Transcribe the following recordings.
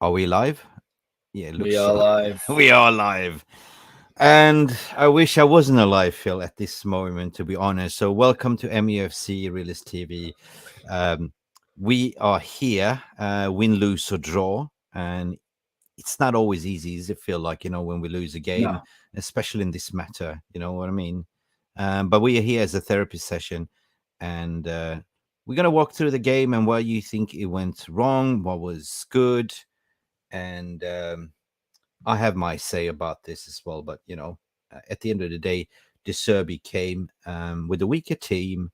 Are we live? Yeah, it looks We are live. We are live. And I wish I wasn't alive, Phil, at this moment, to be honest. So welcome to Mufc Realist TV. We are here, win, lose, or draw. And it's not always easy, does it feel like, when we lose a game, No. especially in this matter, you know what I mean? But we are here as a therapy session. And we're going to walk through the game and where you think it went wrong, what was good. And I have my say about this as well. But, at the end of the day, De Zerbi came with a weaker team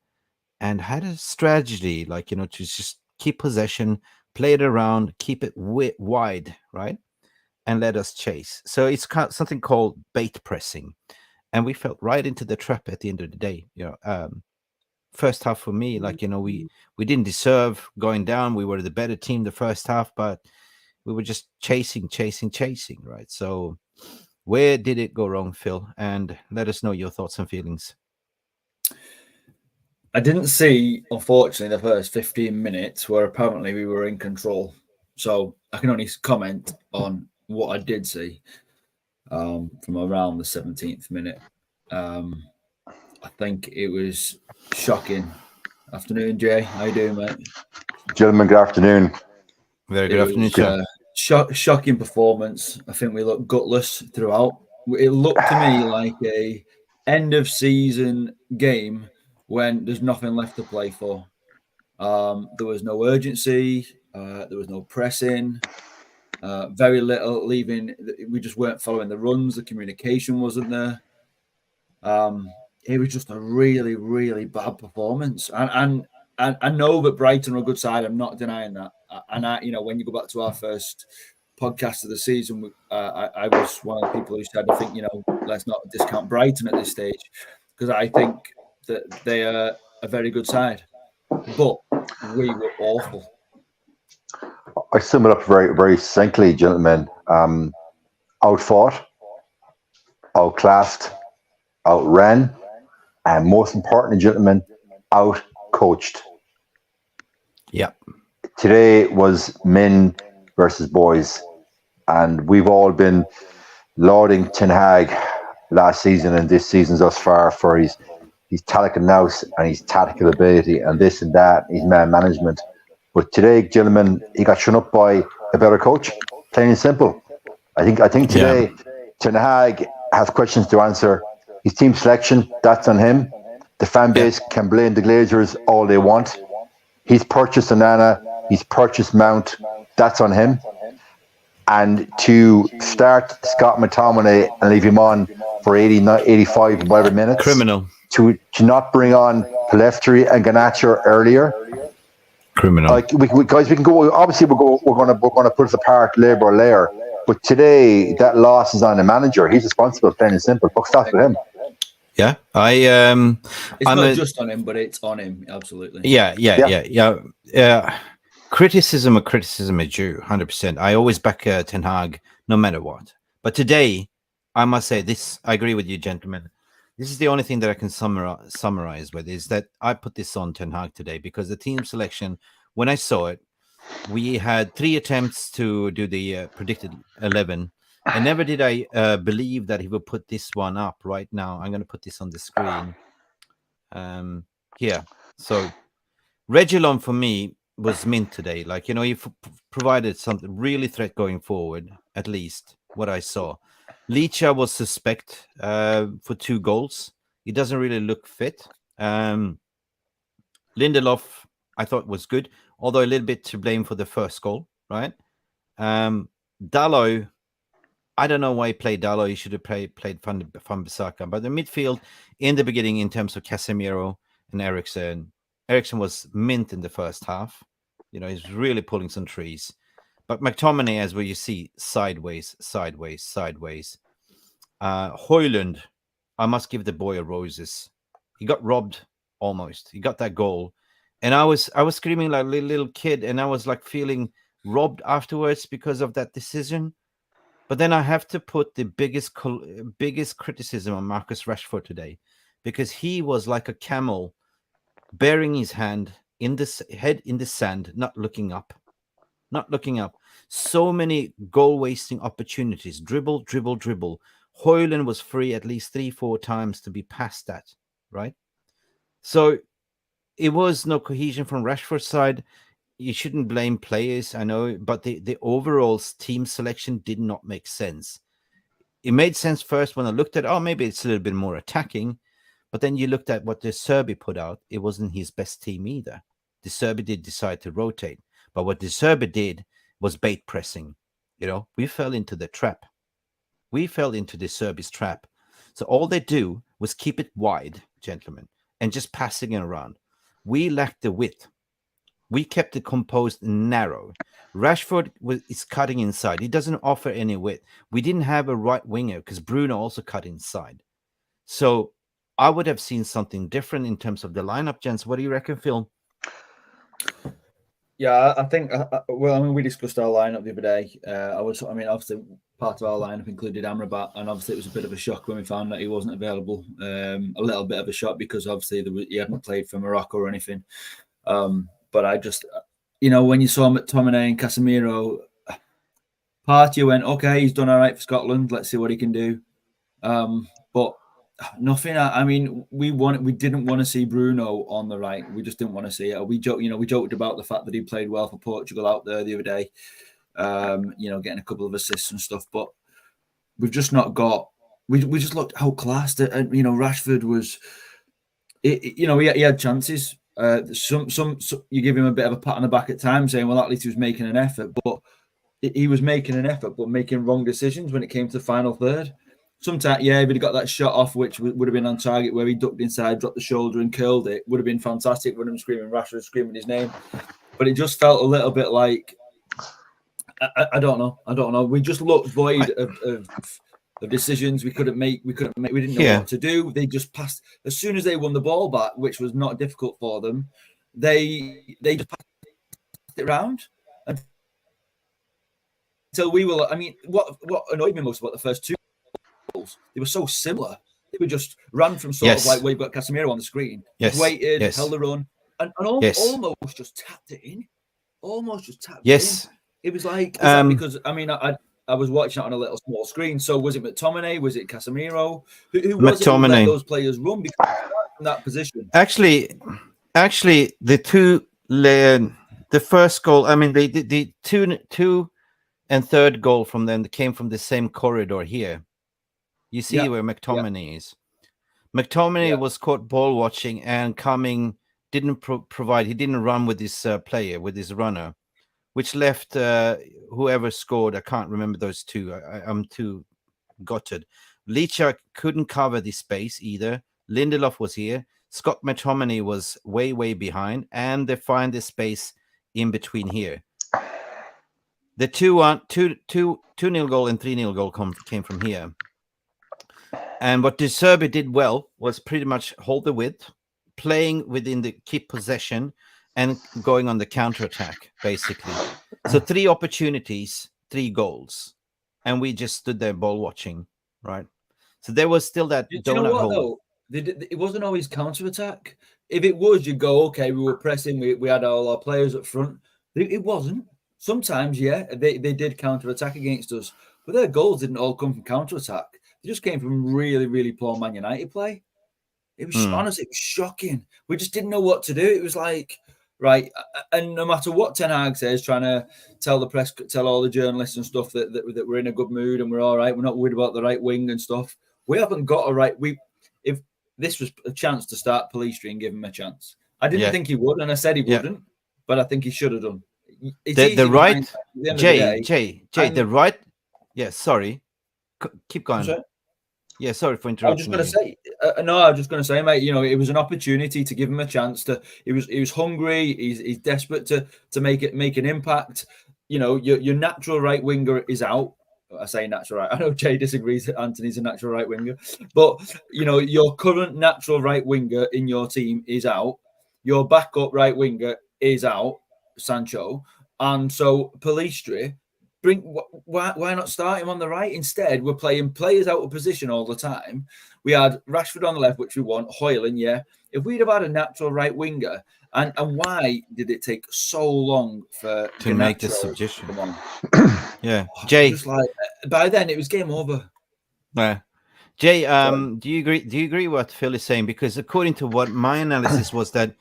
and had a strategy, to just keep possession, play it around, keep it wide, right? And let us chase. So it's something called bait pressing. And we fell right into the trap at the end of the day. First half for me, we didn't deserve going down. We were the better team the first half, but we were just chasing, right? So where did it go wrong, Phil? And let us know your thoughts and feelings. I didn't see, unfortunately, the first 15 minutes where apparently we were in control. So I can only comment on what I did see from around the 17th minute. I think it was shocking. Afternoon, Jay. How you doing, mate? Gentlemen, good afternoon. Very good afternoon, sir. Shocking performance. I think we looked gutless throughout. It looked to me like a end of season game when there's nothing left to play for. There was no urgency. There was no pressing. Very little leaving. We just weren't following the runs. The communication wasn't there. It was just a really, really bad performance. And I know that Brighton are a good side. I'm not denying that. And when you go back to our first podcast of the season, I was one of the people who said, I think, let's not discount Brighton at this stage, because I think that they are a very good side. But we were awful. I sum it up very, very succinctly, gentlemen. Outfought, outclassed, outran, and most importantly, gentlemen, out-coached. Yeah. Today was men versus boys, and we've all been lauding Ten Hag last season and this season thus far for his tactical nous and his tactical ability and this and that, his man management. But today, gentlemen, he got shown up by a better coach, plain and simple. I think today, Ten Hag has questions to answer. His team selection, that's on him. The fan base can blame the Glazers all they want. He's purchased Onana, he's purchased Mount, that's on him. And to start Scott McTominay and leave him on for 80, 85, whatever minutes. Criminal. To not bring on Pellistri and Garnacho earlier. Criminal. Like we can go. Obviously, we're going to put it apart layer by layer. But today, that loss is on the manager. He's responsible, plain and simple. Buck stops with him. Yeah, It's not just on him, but it's on him. Absolutely. Yeah. Criticism is due, 100%. I always back Ten Hag, no matter what. But today, I must say this. I agree with you, gentlemen. This is the only thing that I can summarize with is that I put this on Ten Hag today because the team selection, when I saw it, we had 3 attempts to do the predicted 11. And never did I believe that he would put this one up right now. I'm going to put this on the screen here. So Reguilon for me was mint today. He provided something really threat going forward, at least what I saw. Licha was suspect for 2 goals. He doesn't really look fit. Lindelof, I thought was good, although a little bit to blame for the first goal, right? Daly, I don't know why he played Daly. He should have played Van Bissaka. But the midfield in the beginning, in terms of Casemiro and Eriksen was mint in the first half. He's really pulling some trees. But McTominay, as where you see, sideways. Højlund, I must give the boy a roses. He got robbed almost. He got that goal. And I was screaming like a little kid, and I was like feeling robbed afterwards because of that decision. But then I have to put the biggest criticism on Marcus Rashford today, because he was like a camel burying his head in the sand, not looking up. not looking up. So many goal-wasting opportunities. Dribble, dribble, dribble. Højlund was free at least 3-4 times to be past that, right? So it was no cohesion from Rashford's side. You shouldn't blame players, I know, but the overall team selection did not make sense. It made sense first when I looked at, oh, maybe it's a little bit more attacking. But then you looked at what De Zerbi put out. It wasn't his best team either. De Zerbi did decide to rotate. But what De Zerbi did was bait pressing. We fell into the trap. We fell into De Zerbi's trap. So all they do was keep it wide, gentlemen, and just passing it around. We lacked the width. We kept it composed narrow. Rashford is cutting inside. He doesn't offer any width. We didn't have a right winger because Bruno also cut inside. So I would have seen something different in terms of the lineup, gents. What do you reckon, Phil? Yeah, I think, we discussed our lineup the other day. Obviously, part of our lineup included Amrabat, and obviously it was a bit of a shock when we found that he wasn't available. A little bit of a shock because obviously he hadn't played for Morocco or anything. But I just, when you saw McTominay and Casemiro, part of you went, okay, he's done all right for Scotland. Let's see what he can do. But nothing. We didn't want to see Bruno on the right. We just didn't want to see it. We joked about the fact that he played well for Portugal out there the other day. Getting a couple of assists and stuff. But we've just not got. We just looked outclassed. And Rashford was. He had chances. Some you give him a bit of a pat on the back at times, saying, well, at least he was making an effort. But he was making an effort, but making wrong decisions when it came to the final third. Sometimes, if he'd got that shot off, which would have been on target, where he ducked inside, dropped the shoulder and curled it, would have been fantastic. Would have been screaming Rashford, screaming his name. But it just felt a little bit like, I don't know. We just looked void of decisions we couldn't make. We didn't know what to do. They just passed. As soon as they won the ball back, which was not difficult for them, they just passed it around. Until we were, what annoyed me most about the first two goals, they were so similar. They were just ran from sort of like where you've got Casemiro on the screen, waited, held the run, and almost just tapped it in. It was like, because I was watching it on a little small screen. So was it McTominay? Was it Casemiro? Who was it who let those players run because in that position? Actually, the first goal. The two and third goal from them came from the same corridor here. You see where McTominay is. McTominay was caught ball watching and coming. Didn't provide. He didn't run with his player, with his runner, which left whoever scored. I can't remember those two. I'm too gutted. Licha couldn't cover the space either. Lindelof was here. Scott McTominay was way behind, and they find the space in between here. The 2-0 goal and 3-0 goal came from here. And what De Zerbi did well was pretty much hold the width, playing within the keep possession, and going on the counter-attack, basically. So 3 opportunities, 3 goals. And we just stood there ball watching, right? So there was still that donut hole. It wasn't always counter-attack. If it was, you'd go, okay, we were pressing, we had all our players up front. It wasn't. Sometimes, they did counter-attack against us. But their goals didn't all come from counter-attack. They just came from really, really poor Man United play. It was honestly, it was shocking. We just didn't know what to do. It was like, right, and no matter what Ten Hag says, trying to tell the press, tell all the journalists and stuff that we're in a good mood and we're all right, we're not worried about the right wing and stuff. We haven't got a right. If this was a chance to start Pelistri and give him a chance, I didn't think he would, and I said he wouldn't, but I think he should have done. The right, Yeah, sorry. Keep going. Sorry? Yeah, sorry for interrupting. I was just going to say, mate. It was an opportunity to give him a chance to. He was hungry. He's desperate to make an impact. Your natural right winger is out. I say natural right. I know Jay disagrees that Anthony's a natural right winger, but your current natural right winger in your team is out. Your backup right winger is out, Sancho, and so Pelistri. Why not start him on the right instead? We're playing players out of position all the time. We had Rashford on the left, which we want. Højlund, If we'd have had a natural right winger And why did it take so long for to make the Garnacho substitution? to come on? Yeah, Jay. Just like by then it was game over. Jay, do you agree? Do you agree what Phil is saying? Because according to what my analysis was, that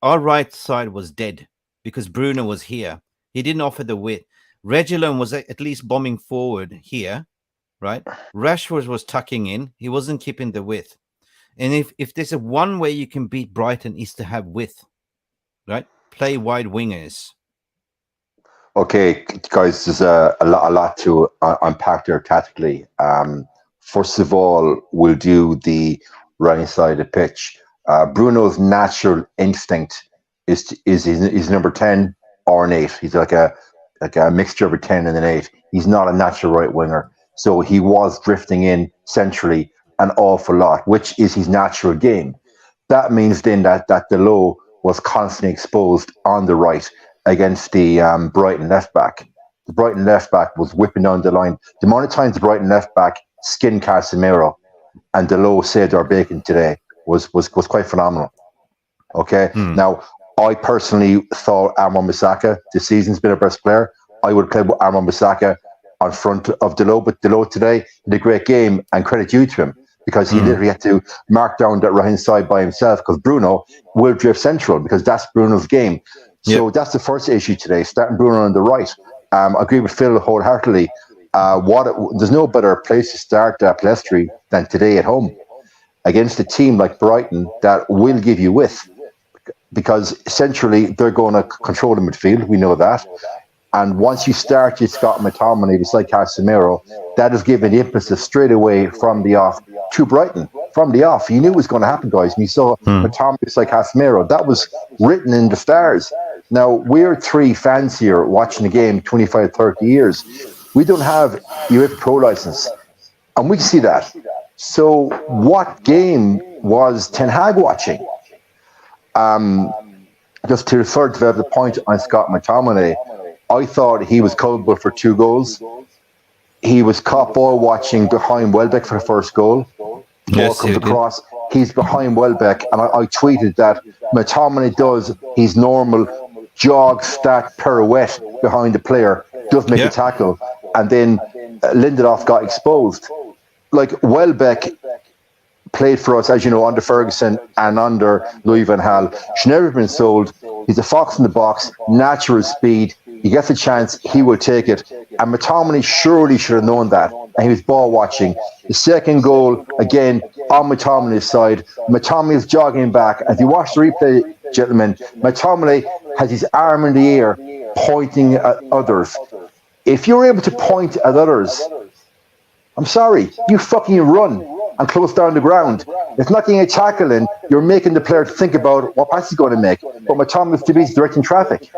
our right side was dead because Bruno was here. He didn't offer the width. Reguilon was at least bombing forward here, right? Rashford was tucking in. He wasn't keeping the width. And if there's a one way you can beat Brighton is to have width, right? Play wide wingers. Okay, guys, there's a lot to unpack there tactically. First of all, we'll do the right side of the pitch. Bruno's natural instinct is number 10 or an 8. He's like a mixture of a 10 and an 8. He's not a natural right winger. So he was drifting in centrally an awful lot, which is his natural game. That means then that Daly was constantly exposed on the right against the Brighton left back. The Brighton left back was whipping down the line. The amount of times the Brighton left back skinned Casemiro and Daly saved our bacon today was quite phenomenal. Okay. Now, I personally thought Armand Bissaka this season's been our best player. I would play with Armand Bissaka on front of Daly, but Daly today did a great game, and credit due to him, because he literally had to mark down that right hand side by himself, because Bruno will drift central, because that's Bruno's game. So that's the first issue today, starting Bruno on the right. I agree with Phil wholeheartedly. There's no better place to start Palestri than today at home against a team like Brighton that will give you width, because centrally they're going to control the midfield. We know that. And once you start your Scott McTominay beside Casemiro, that is giving the impetus straight away from the off to Brighton. From the off, you knew it was going to happen, guys. And you saw McTominay beside Casemiro. That was written in the stars. Now, we're 3 fans here watching the game 25, 30 years. We don't have UEFA Pro license, and we can see that. So what game was Ten Hag watching? Just to further develop the point on Scott McTominay, I thought he was culpable for 2 goals. He was caught ball watching behind Welbeck for the first goal. Ball comes across. He's behind Welbeck, and I tweeted that McTominay does his normal jog, stack, pirouette behind the player, does make a tackle, and then Lindelof got exposed. Like, Welbeck played for us, as you know, under Ferguson and under Louis van Gaal. Should never have been sold. He's a fox in the box, natural speed. He gets a chance, he will take it. And McTominay surely should have known that, and he was ball watching. The second goal, again, on McTominay's side. McTominay is jogging back. If you watch the replay, gentlemen, McTominay has his arm in the air, pointing at others. If you're able to point at others, I'm sorry, you fucking run and close down the ground. It's not getting a tackle in, you're making the player think about what pass he's going to make. But McTominay's to be directing traffic.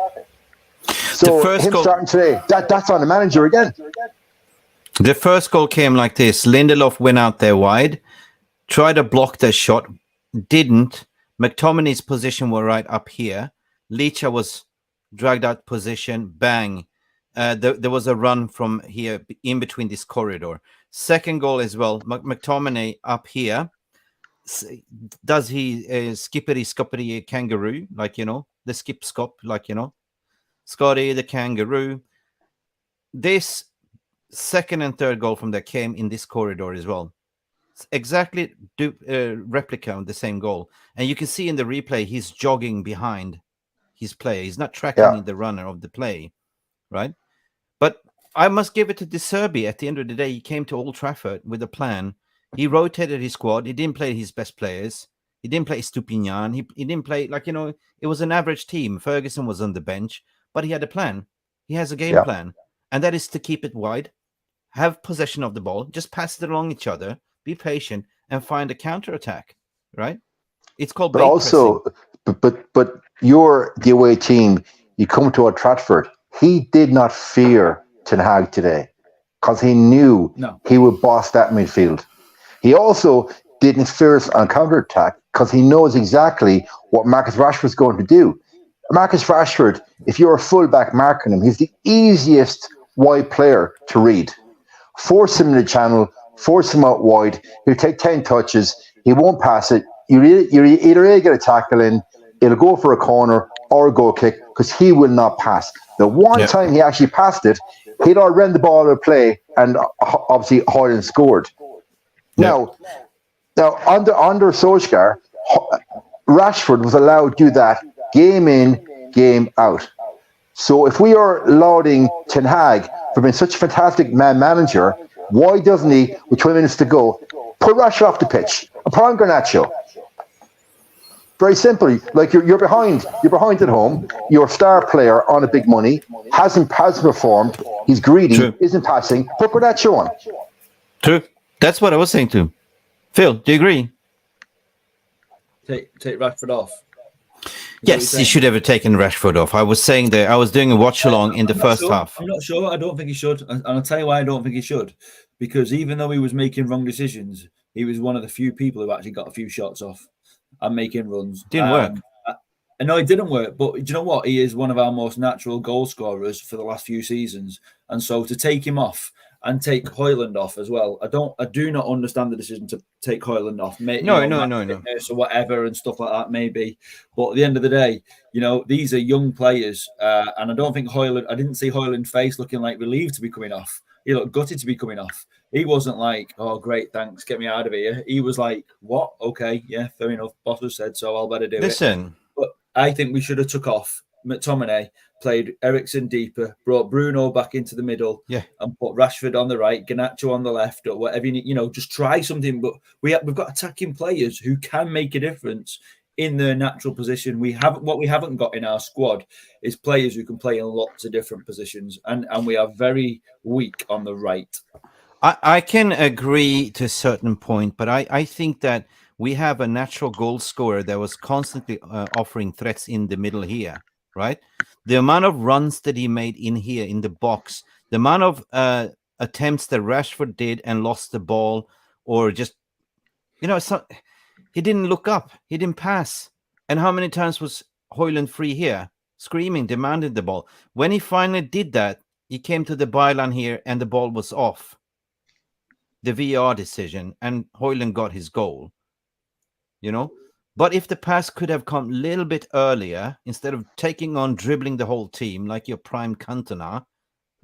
So him starting today, that's on the manager again. The first goal came like this. Lindelof went out there wide, tried to block the shot, didn't. McTominay's position were right up here. Licha was dragged out position, bang. There was a run from here in between this corridor. Second goal as well, McTominay up here. Does he skippity kangaroo, like, you know, the skip scop, like, you know, Scotty the kangaroo. This second and third goal from there came in this corridor as well. It's exactly replica on the same goal. And you can see in the replay, he's jogging behind his player. He's not tracking the runner of the play, right? But I must give it to De Zerbi. At the end of the day, he came to Old Trafford with a plan. He rotated his squad. He didn't play his best players. He didn't play Stupinian. He didn't play, like, you know, it was an average team. Ferguson was on the bench, but he had a plan. He has a game plan. And that is to keep it wide, have possession of the ball, just pass it along each other, be patient, and find a counter-attack, right? It's called But also, but you're the away team. You come to Old Trafford. He did not fear Ten Hag today because he knew he would boss that midfield. He also didn't fear us on counter-attack because he knows exactly what Marcus Rashford's going to do. Marcus Rashford, if you're a fullback marking him, he's the easiest wide player to read. Force him in the channel, force him out wide. He'll take 10 touches. He won't pass it. You either A, get a tackle in, it'll go for a corner or a goal kick because he will not pass. The one time he actually passed it, he'd already run the ball out of play, and obviously Hoyland scored. Now under Solskjaer, Rashford was allowed to do that game in, game out. So if we are lauding Ten Hag for being such a fantastic manager, why doesn't he, with 20 minutes to go, put Rashford off the pitch and put on Garnacho? Very simply, like you're behind at home. Your star player on a big money hasn't performed. He's greedy, isn't passing. Put Garnacho on. True. That's what I was saying too. Phil, do you agree? Take Rashford off. Yes, he should have taken Rashford off. I was saying that I was doing a watch along in the first half. I'm not sure. I don't think he should. And I'll tell you why I don't think he should. Because even though he was making wrong decisions, he was one of the few people who actually got a few shots off and making runs. Didn't work. I know it didn't work, but do you know what? He is one of our most natural goal scorers for the last few seasons. And so to take him off and take Hoyland off as well, I do not understand the decision to take Hoyland off. No. So whatever and stuff like that, maybe. But at the end of the day, these are young players. And I don't think I didn't see Hoyland's face looking like relieved to be coming off. He looked gutted to be coming off. He wasn't like, oh, great, thanks, get me out of here. He was like, what? Okay, yeah, fair enough. Boss has said so, I'll better do it. But I think we should have took off McTominay, played Eriksen deeper, brought Bruno back into the middle, and put Rashford on the right, Garnacho on the left, or whatever you need. Just try something. But we've got attacking players who can make a difference in their natural position. What we haven't got in our squad is players who can play in lots of different positions, and we are very weak on the right. I can agree to a certain point, but I think that we have a natural goal scorer that was constantly offering threats in the middle here, right? The amount of runs that he made in here in the box, the amount of attempts that Rashford did and lost the ball, or just, he didn't look up, he didn't pass. And how many times was Hoyland free here, screaming, demanding the ball? When he finally did that, he came to the byline here and the ball was off. The VR decision, and Hoyland got his goal, But if the pass could have come a little bit earlier, instead of taking on dribbling the whole team like your prime Cantona,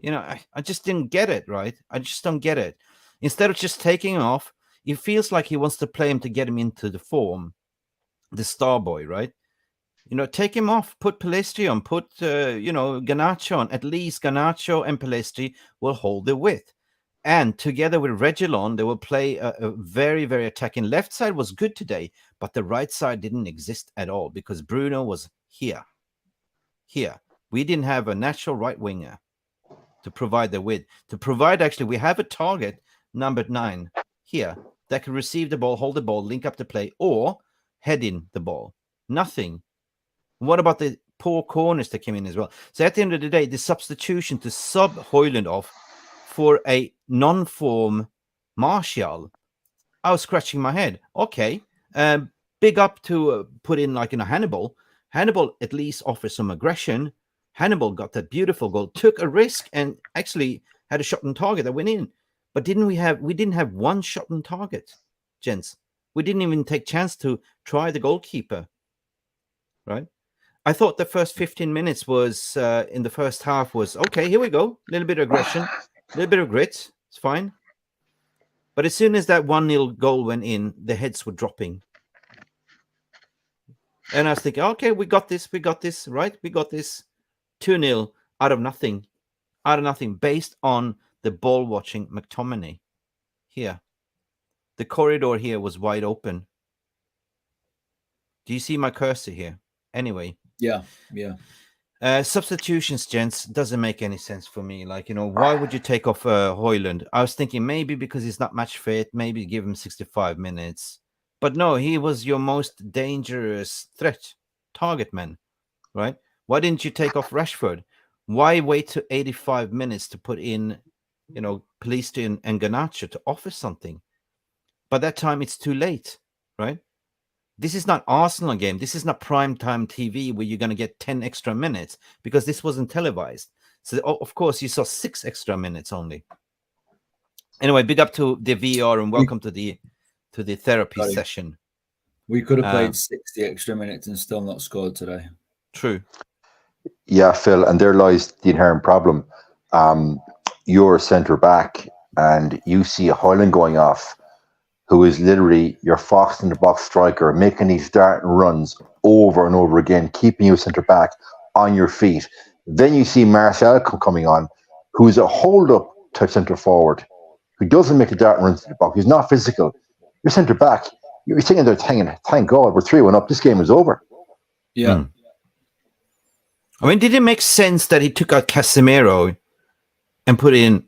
I just didn't get it, right? I just don't get it. Instead of just taking him off, it feels like he wants to play him to get him into the form, the star boy, right? Take him off, put Pellistri on, put, Garnacho on. At least Garnacho and Pellistri will hold the width. And together with Reguilon, they will play a very, very attacking. Left side was good today, but the right side didn't exist at all because Bruno was here. Here. We didn't have a natural right winger to provide the width. Actually, we have a target, number 9, here, that can receive the ball, hold the ball, link up the play, or head in the ball. Nothing. What about the poor corners that came in as well? So at the end of the day, the substitution to sub Hoyland off for a non-form Martial, I was scratching my head. Okay, big up to put in like Hannibal. Hannibal at least offers some aggression. Hannibal got that beautiful goal, took a risk, and actually had a shot on target that went in. But we didn't have one shot on target, gents. We didn't even take chance to try the goalkeeper, right? I thought the first 15 minutes was in the first half was okay. Here we go, a little bit of aggression. A little bit of grit, it's fine. But as soon as that 1-0 goal went in, the heads were dropping. And I was thinking, okay, we got this, right? We got this. 2-0 out of nothing, based on the ball-watching McTominay. Here. The corridor here was wide open. Do you see my cursor here? Anyway. Yeah. Substitutions, gents, doesn't make any sense for me. Why would you take off Hoyland? I was thinking maybe because he's not match fit, maybe give him 65 minutes. But no, he was your most dangerous threat, target man, right? Why didn't you take off Rashford? Why wait to 85 minutes to put in, Pellistri and Garnacho to offer something? By that time, it's too late, right? This is not Arsenal game. This is not primetime TV where you're going to get 10 extra minutes because this wasn't televised. So, of course, you saw 6 extra minutes only. Anyway, big up to the VR and welcome to the therapy session. We could have played 60 extra minutes and still not scored today. True. Yeah, Phil, and there lies the inherent problem. You're a centre back, and you see a Hoyland going off, who is literally your fox in the box striker, making these darting runs over and over again, keeping you centre back on your feet. Then you see Marcel coming on, who's a hold-up type centre forward, who doesn't make the darting runs to the box. He's not physical. You're centre back. You're sitting there thinking, thank God, we're 3-1 up. This game is over. Yeah. I mean, did it make sense that he took out Casemiro and put in?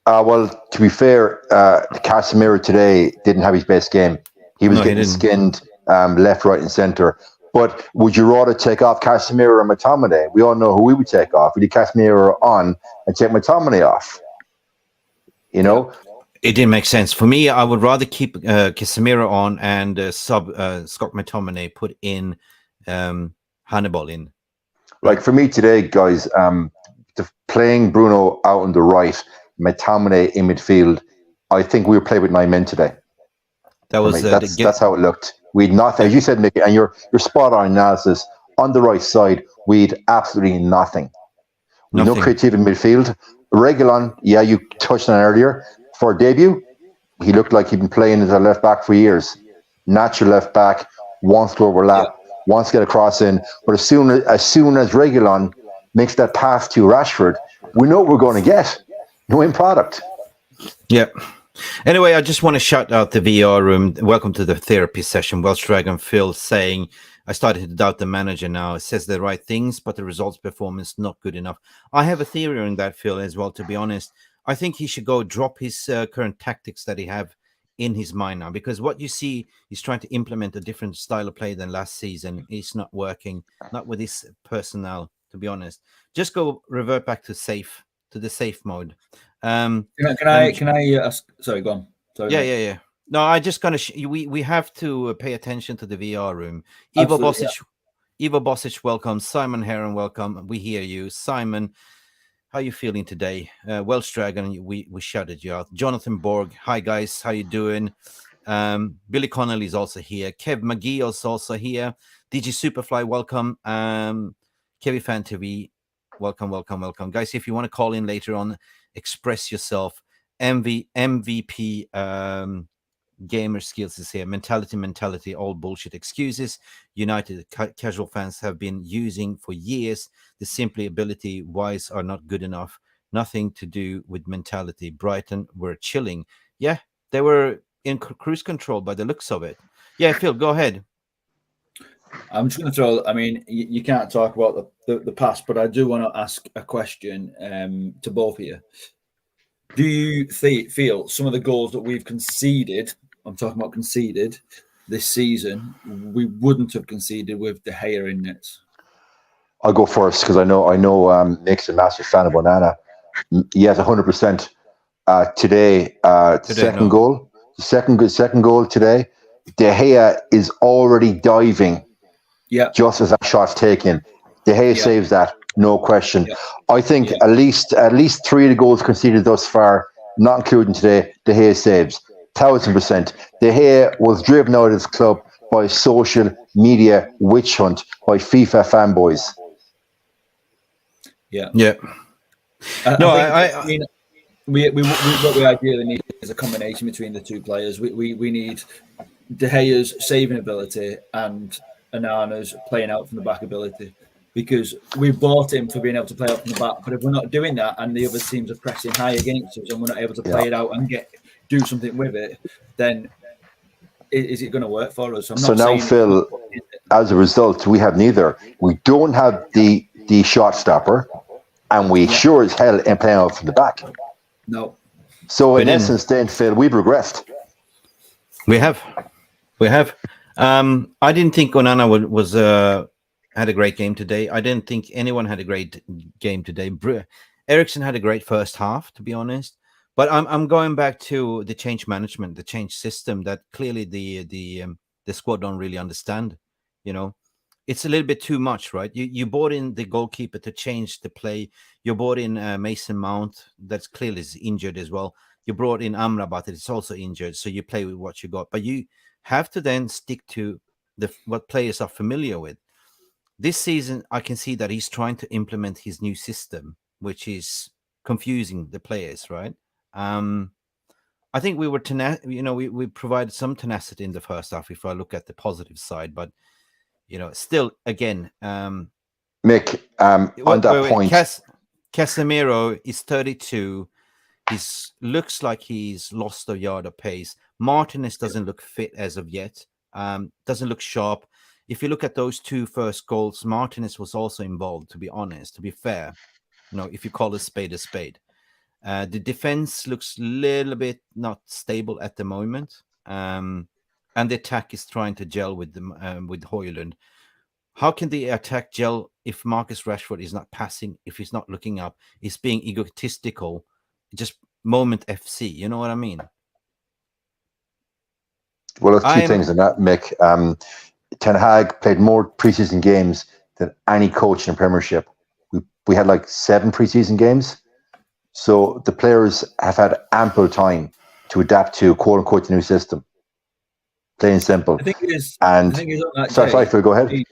Well, to be fair, Casemiro today didn't have his best game. He was getting skinned left, right, and centre. But would you rather take off Casemiro or McTominay? We all know who we would take off. We did Casemiro on and take McTominay off. You know? It didn't make sense. For me, I would rather keep Casemiro on and Scott McTominay put in Hannibal in. Like for me today, guys, playing Bruno out on the right, McTominay in midfield, I think we were playing with 9 men today. That was that's how it looked. We'd nothing, as you said, Mick, and you're spot on analysis. On the right side, we'd absolutely nothing. No creativity in midfield. Reguilon, yeah, you touched on it earlier. For debut, he looked like he'd been playing as a left back for years. Natural left back, wants to overlap, wants to get a cross in. But as soon as Reguilon makes that pass to Rashford, we know what we're going to get. No end product. Yeah. Anyway, I just want to shout out the VR room. Welcome to the therapy session. Welsh Dragon Phil saying, I started to doubt the manager now. It says the right things, but the results performance not good enough. I have a theory on that, Phil, as well, to be honest. I think he should go drop his current tactics that he have in his mind now, because what you see, he's trying to implement a different style of play than last season. It's not working, not with his personnel, to be honest. Just go revert back to the safe mode. Can I ask? Sorry, go on. Sorry, yeah. No, I just gonna we have to pay attention to the VR room. Ivo Bosic, welcome. Simon Heron, welcome. We hear you, Simon. How you feeling today? Welsh Dragon, we shouted you out. Jonathan Borg, hi guys, how you doing? Billy Connolly is also here. Kev McGee is also here. DG Superfly, welcome. Kevy Fan TV, welcome. Guys, if you want to call in later on, express yourself. MVP gamer skills is here. Mentality, all bullshit excuses. United casual fans have been using for years. The simply ability wise are not good enough. Nothing to do with mentality. Brighton were chilling. Yeah, they were in cruise control by the looks of it. Yeah, Phil, go ahead. I'm just going to throw. I mean, you can't talk about the past, but I do want to ask a question to both of you. Do you feel some of the goals that we've conceded, I'm talking about conceded, this season, we wouldn't have conceded with De Gea in nets? I'll go first because I know Mick's a massive fan of Banana. Yes, 100%. Today, the second goal today, De Gea is already diving. Yeah. Just as that shot's taken. De Gea saves that, no question. Yeah. I think at least 3 of the goals conceded thus far, not including today, De Gea saves. 1,000%. De Gea was driven out of this club by social media witch hunt by FIFA fanboys. Yeah. I mean, what we ideally need is a combination between the two players. We need De Gea's saving ability and Onana's playing out from the back ability, because we bought him for being able to play out from the back. But if we're not doing that and the other teams are pressing high against us and we're not able to play it out and do something with it, then is it going to work for us? So now, Phil, as a result, we have neither. We don't have the shot stopper, and we sure as hell ain't playing out from the back. No. So in essence, then, Phil, we've regressed. We have. I didn't think Onana was had a great game today. I didn't think anyone had a great game today. Eriksen had a great first half, to be honest. But I'm going back to the change management, the change system that clearly the squad don't really understand. You know, it's a little bit too much, right? You brought in the goalkeeper to change the play. You brought in Mason Mount, that's clearly is injured as well. You brought in Amrabat, it's also injured. So you play with what you got. But you have to then stick to what players are familiar with. This season, I can see that he's trying to implement his new system, which is confusing the players, right? I think we were we provided some tenacity in the first half if I look at the positive side, but still, again, Mick, on that point, Casemiro is 32. Looks like he's lost a yard of pace. Martinez doesn't look fit as of yet. Doesn't look sharp. If you look at those two first goals, Martinez was also involved, to be honest, to be fair. If you call a spade a spade. The defense looks a little bit not stable at the moment. And the attack is trying to gel with Højlund. How can the attack gel if Marcus Rashford is not passing, if he's not looking up, he's being egotistical, just moment FC, you know what I mean? Well, there's two things in that, Mick. Ten Hag played more preseason games than any coach in the Premiership. We had like 7 preseason games. So the players have had ample time to adapt to, quote unquote, the new system. Plain and simple. I think it is. And the thing is on that, sorry, Phil, go ahead.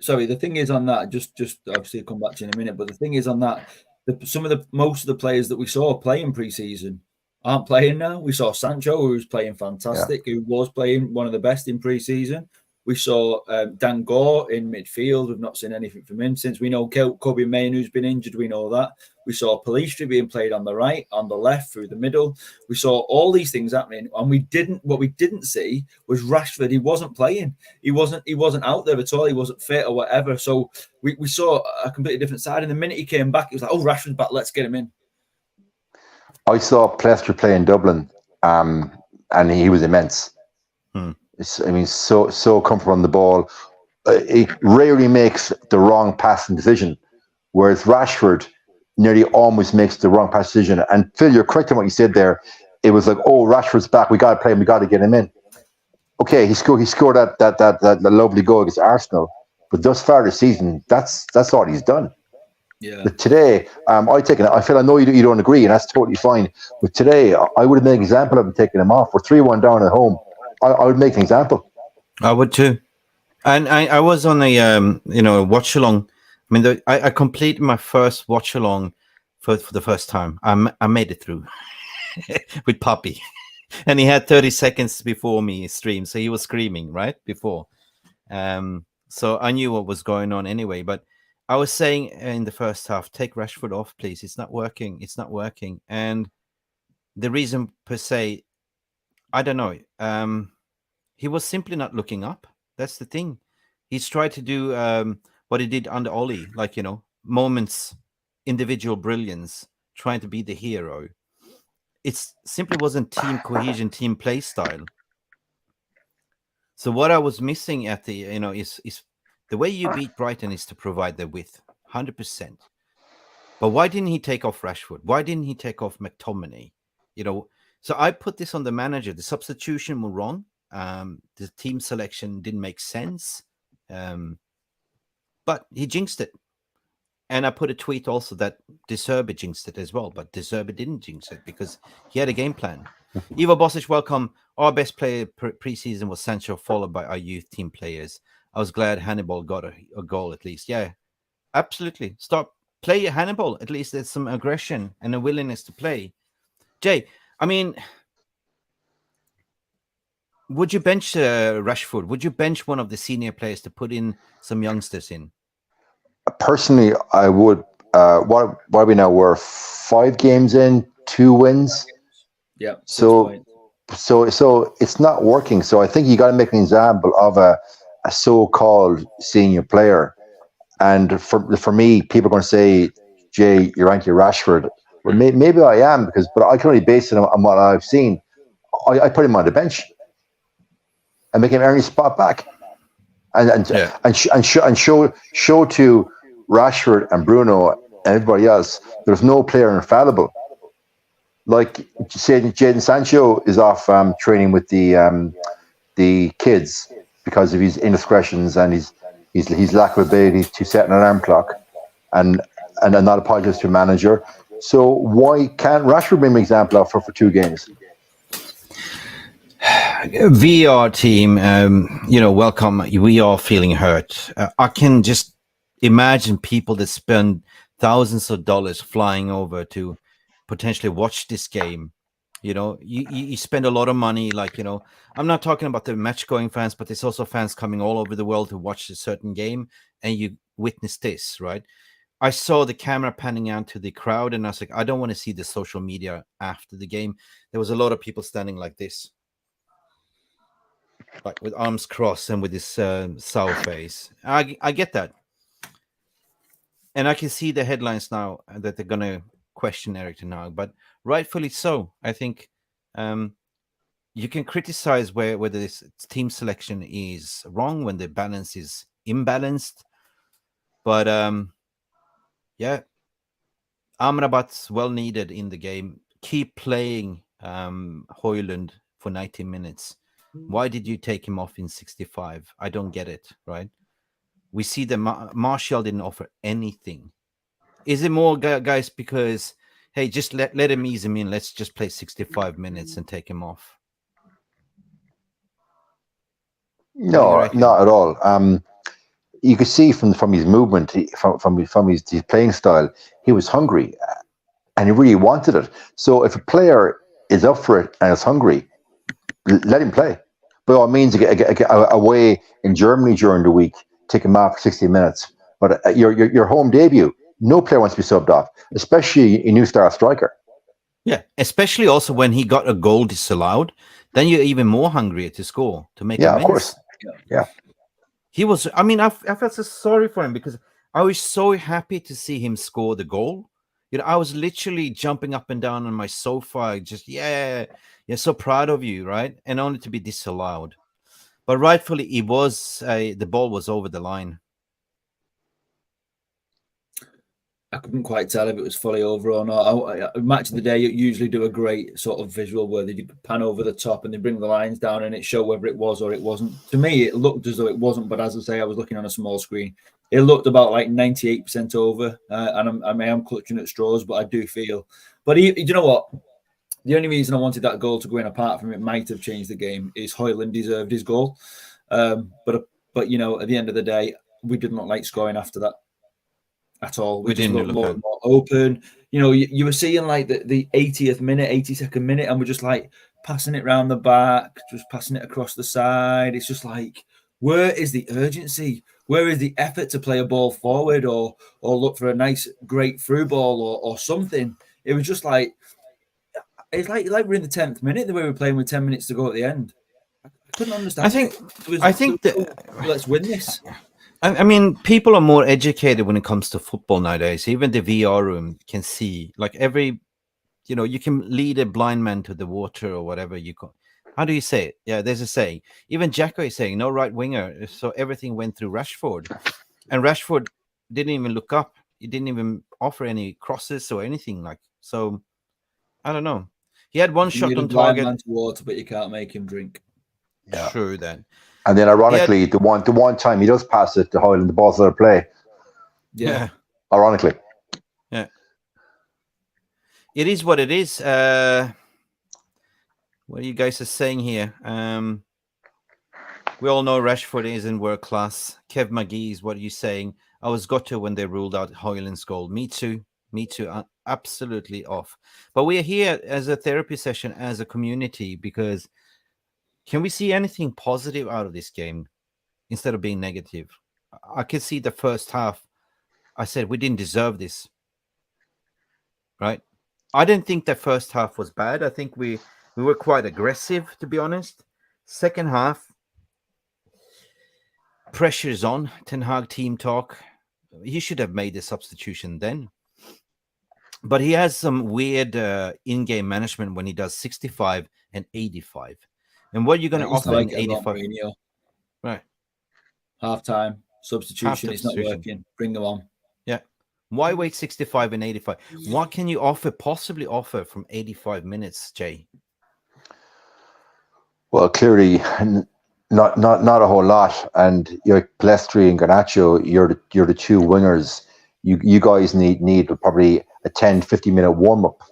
Sorry, the thing is on that, just obviously I'll come back to you in a minute, but the thing is on that, most of the players that we saw playing pre-season aren't playing now. We saw Sancho, who was playing fantastic, who was playing one of the best in pre-season. We saw Dan Gore in midfield. We've not seen anything from him since. We know Kobe Mainoo's been injured. We know that. We saw Pellistri being played on the right, on the left, through the middle. We saw all these things happening, and what we didn't see was Rashford. He wasn't playing. He wasn't out there at all. He wasn't fit or whatever. So we saw a completely different side. And the minute he came back, it was like, oh, Rashford's back. Let's get him in. I saw Pellistri play in Dublin, and he was immense. So comfortable on the ball. He rarely makes the wrong passing decision, whereas Rashford nearly always makes the wrong pass decision. And Phil, you're correct in what you said there. It was like, oh, Rashford's back. We got to play him. We got to get him in. Okay, he scored that lovely goal against Arsenal, but thus far this season, that's all he's done. Yeah. But today, I feel I know you don't agree, and that's totally fine. But today, I would have made an example of him taking him off. We're 3-1 down at home. I would make an example. I would too. And I was on a watch along. I mean, I completed my first watch along for the first time. I made it through with Poppy, and he had 30 seconds before me stream, so he was screaming right before. So I knew what was going on anyway. But I was saying in the first half, take Rashford off, please. It's not working. It's not working. And the reason per se, I don't know. He was simply not looking up. That's the thing. He's tried to do what he did under Ollie, like, moments, individual brilliance, trying to be the hero. It simply wasn't team cohesion, team play style. So what I was missing at the, is the way you beat Brighton is to provide the width, 100%. But why didn't he take off Rashford? Why didn't he take off McTominay? So I put this on the manager. The substitution were wrong. The team selection didn't make sense. But he jinxed it. And I put a tweet also that De Zerbi jinxed it as well. But De Zerbi didn't jinx it because he had a game plan. Ivo Bosic, welcome. Our best player preseason was Sancho, followed by our youth team players. I was glad Hannibal got a goal at least. Yeah, absolutely. Play Hannibal. At least there's some aggression and a willingness to play. Jay, I mean, would you bench Rashford? Would you bench one of the senior players to put in some youngsters in? Personally, I would. What are we now? We're 5 games in, 2 wins. Yeah. So it's not working. So I think you got to make an example of a so-called senior player. And for me, people are going to say, Jay, you're anti-Rashford. Well, maybe I am, but I can only base it on what I've seen. I put him on the bench and make him earn his spot back, and show to Rashford and Bruno and everybody else there's no player infallible. Like say, Jadon Sancho is off training with the kids because of his indiscretions and his lack of ability to set an alarm clock, and not apologize to a manager. So why can't Rashford be an example of for 2 games? VR team, welcome. We are feeling hurt. I can just imagine people that spend thousands of dollars flying over to potentially watch this game. You spend a lot of money. I'm not talking about the match-going fans, but there's also fans coming all over the world to watch a certain game, and you witness this, right? I saw the camera panning out to the crowd, and I was like, I don't want to see the social media after the game. There was a lot of people standing like this, like with arms crossed and with this sour face. I get that. And I can see the headlines now that they're going to question Erik ten Hag, but rightfully so. I think you can criticize whether this team selection is wrong when the balance is imbalanced. But yeah, Amrabat's well needed in the game. Keep playing Højlund for 90 minutes. Why did you take him off in 65? I don't get it, right? We see that Martial didn't offer anything. Is it more, guys, because, hey, just let him ease him in. Let's just play 65 minutes and take him off? No, not at all. You could see from his movement, from his playing style, he was hungry, and he really wanted it. So if a player is up for it and is hungry, let him play. By all means, away in Germany during the week, take him off for 60 minutes. But your home debut, no player wants to be subbed off, especially a new star striker. Yeah, especially also when he got a goal disallowed, then you're even more hungry to score, to make amends. Of course. Yeah. He was, I felt so sorry for him because I was so happy to see him score the goal. I was literally jumping up and down on my sofa, just, yeah, so proud of you, right? And only to be disallowed. But rightfully, the ball was over the line. I couldn't quite tell if it was fully over or not. Match of the day, you usually do a great sort of visual where they pan over the top and they bring the lines down and it show whether it was or it wasn't. To me, it looked as though it wasn't, but as I say, I was looking on a small screen. It looked about like 98% over, and I am clutching at straws, but I do feel. But you know what? The only reason I wanted that goal to go in, apart from it might have changed the game, is Højlund deserved his goal. But at the end of the day, we didn't look like scoring after that at all. We didn't look more open. You were seeing like the 80th minute, 82nd minute, and we're just like passing it around the back, just passing it across the side. It's just like, where is the urgency? Where is the effort to play a ball forward or look for a nice, great through ball or something? It was just like, it's like we're in the 10th minute, the way we're playing with 10 minutes to go at the end. I couldn't understand. I think that let's win this. I mean, people are more educated when it comes to football nowadays. Even the VR room can see, like you can lead a blind man to the water or whatever you call. How do you say it? Yeah, there's a saying. Even Jacko is saying, no right winger. So everything went through Rashford. And Rashford didn't even look up. He didn't even offer any crosses or anything like. So, I don't know. He had one shot on target. Man to water, but you can't make him drink. Yeah. True then. And then ironically, the one time he does pass it to Højlund, the ball's out of play. Yeah. Ironically. Yeah. It is what it is. What you guys are saying here. We all know Rashford isn't world class. Kev McGee is what you're saying. I was gutted when they ruled out Højlund's goal. Me too. Absolutely off. But we are here as a therapy session, as a community, because can we see anything positive out of this game instead of being negative? I can see the first half. I said we didn't deserve this. Right? I didn't think the first half was bad. I think we were quite aggressive, to be honest. Second half, pressure's on. Ten Hag team talk. He should have made the substitution then. But he has some weird in-game management when he does 65 and 85. And what are you going to offer in 85? Right. Half-time, substitution, it's not working. Bring them on. Yeah. Why wait 65 and 85? What can you possibly offer from 85 minutes, Jay? Well, clearly not a whole lot. And you're Palestri and Garnacho, you're the two wingers. You guys need probably a 10-15 minute warm-up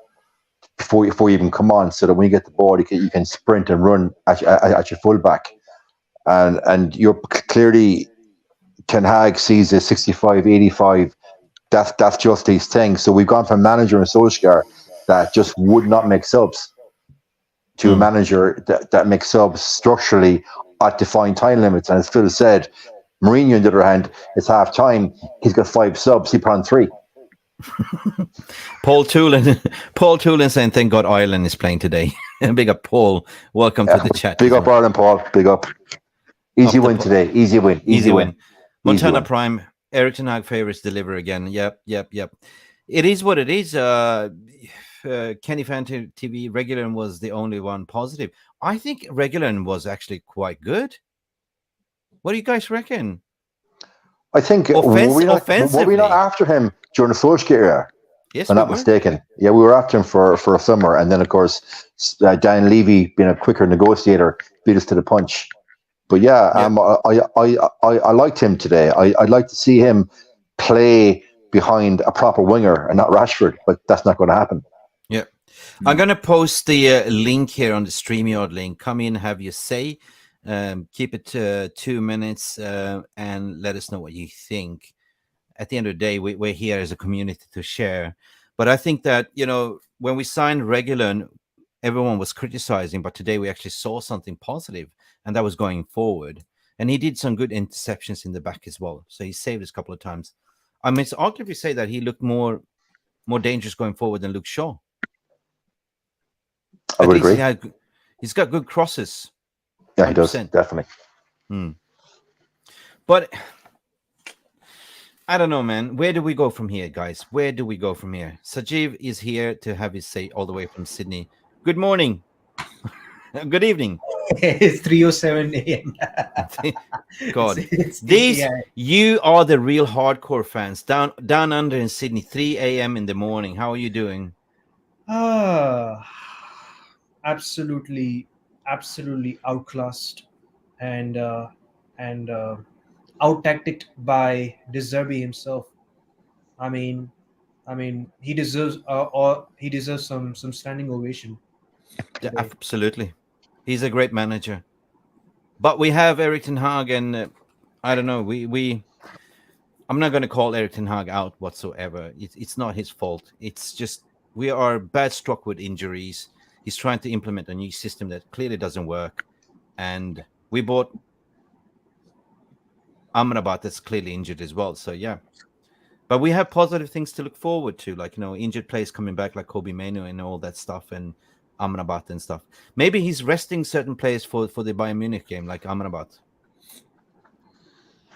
before you even come on, so that when you get the ball, you can sprint and run at your fullback. And you're clearly, Ten Hag sees a 65, 85. That's just his thing. So we've gone from manager and Solskjaer that just would not make subs to a manager that makes subs structurally at defined time limits. And as Phil said, Mourinho, on the other hand, it's half time. He's got 5 subs. He put on 3. Paul Toolin saying, thank God Ireland is playing today. Big up, Paul. Welcome to the chat. Big up, Ireland, Paul. Big up. Easy win today. Easy win. Easy win. Montana Prime, Eric Ten Hag favorites deliver again. Yep. It is what it is. Kenny Fan TV, Regularn was the only one positive. I think Regularn was actually quite good. What do you guys reckon? I think were we not after him during the Solskjaer era? Yes, if I'm not mistaken. Yeah, we were after him for a summer, and then of course Dan Levy, being a quicker negotiator, beat us to the punch. But I liked him today. I'd like to see him play behind a proper winger and not Rashford, but that's not going to happen. Yeah, I'm going to post the link here on the StreamYard link. Come in, have your say. Keep it 2 minutes and let us know what you think. At the end of the day, we're here as a community to share. But I think that, when we signed Regularn, everyone was criticizing, but today we actually saw something positive, and that was going forward. And he did some good interceptions in the back as well. So he saved us a couple of times. I mean, it's arguably say that he looked more dangerous going forward than Luke Shaw. I would agree. He's got good crosses. Yeah, 100%. He does, definitely. But I don't know, man. Where do we go from here, guys? Where do we go from here? Sajiv is here to have his say all the way from Sydney. Good morning. Good evening. It's 3:07 a.m. God, you are the real hardcore fans down under in Sydney. 3 a.m. in the morning. How are you doing? Absolutely outclassed and out-tacticked by De Zerbi himself. I mean, he deserves some standing ovation. Yeah, absolutely, he's a great manager. But we have Eric Ten Hag, and I don't know. I'm not going to call Eric Ten Hag out whatsoever. It's not his fault. It's just we are bad struck with injuries. He's trying to implement a new system that clearly doesn't work, and we bought Amrabat that's clearly injured as well. So yeah, but we have positive things to look forward to, like injured players coming back, like Kobe Mainoo and all that stuff, and Amrabat and stuff. Maybe he's resting certain players for the Bayern Munich game, like Amrabat.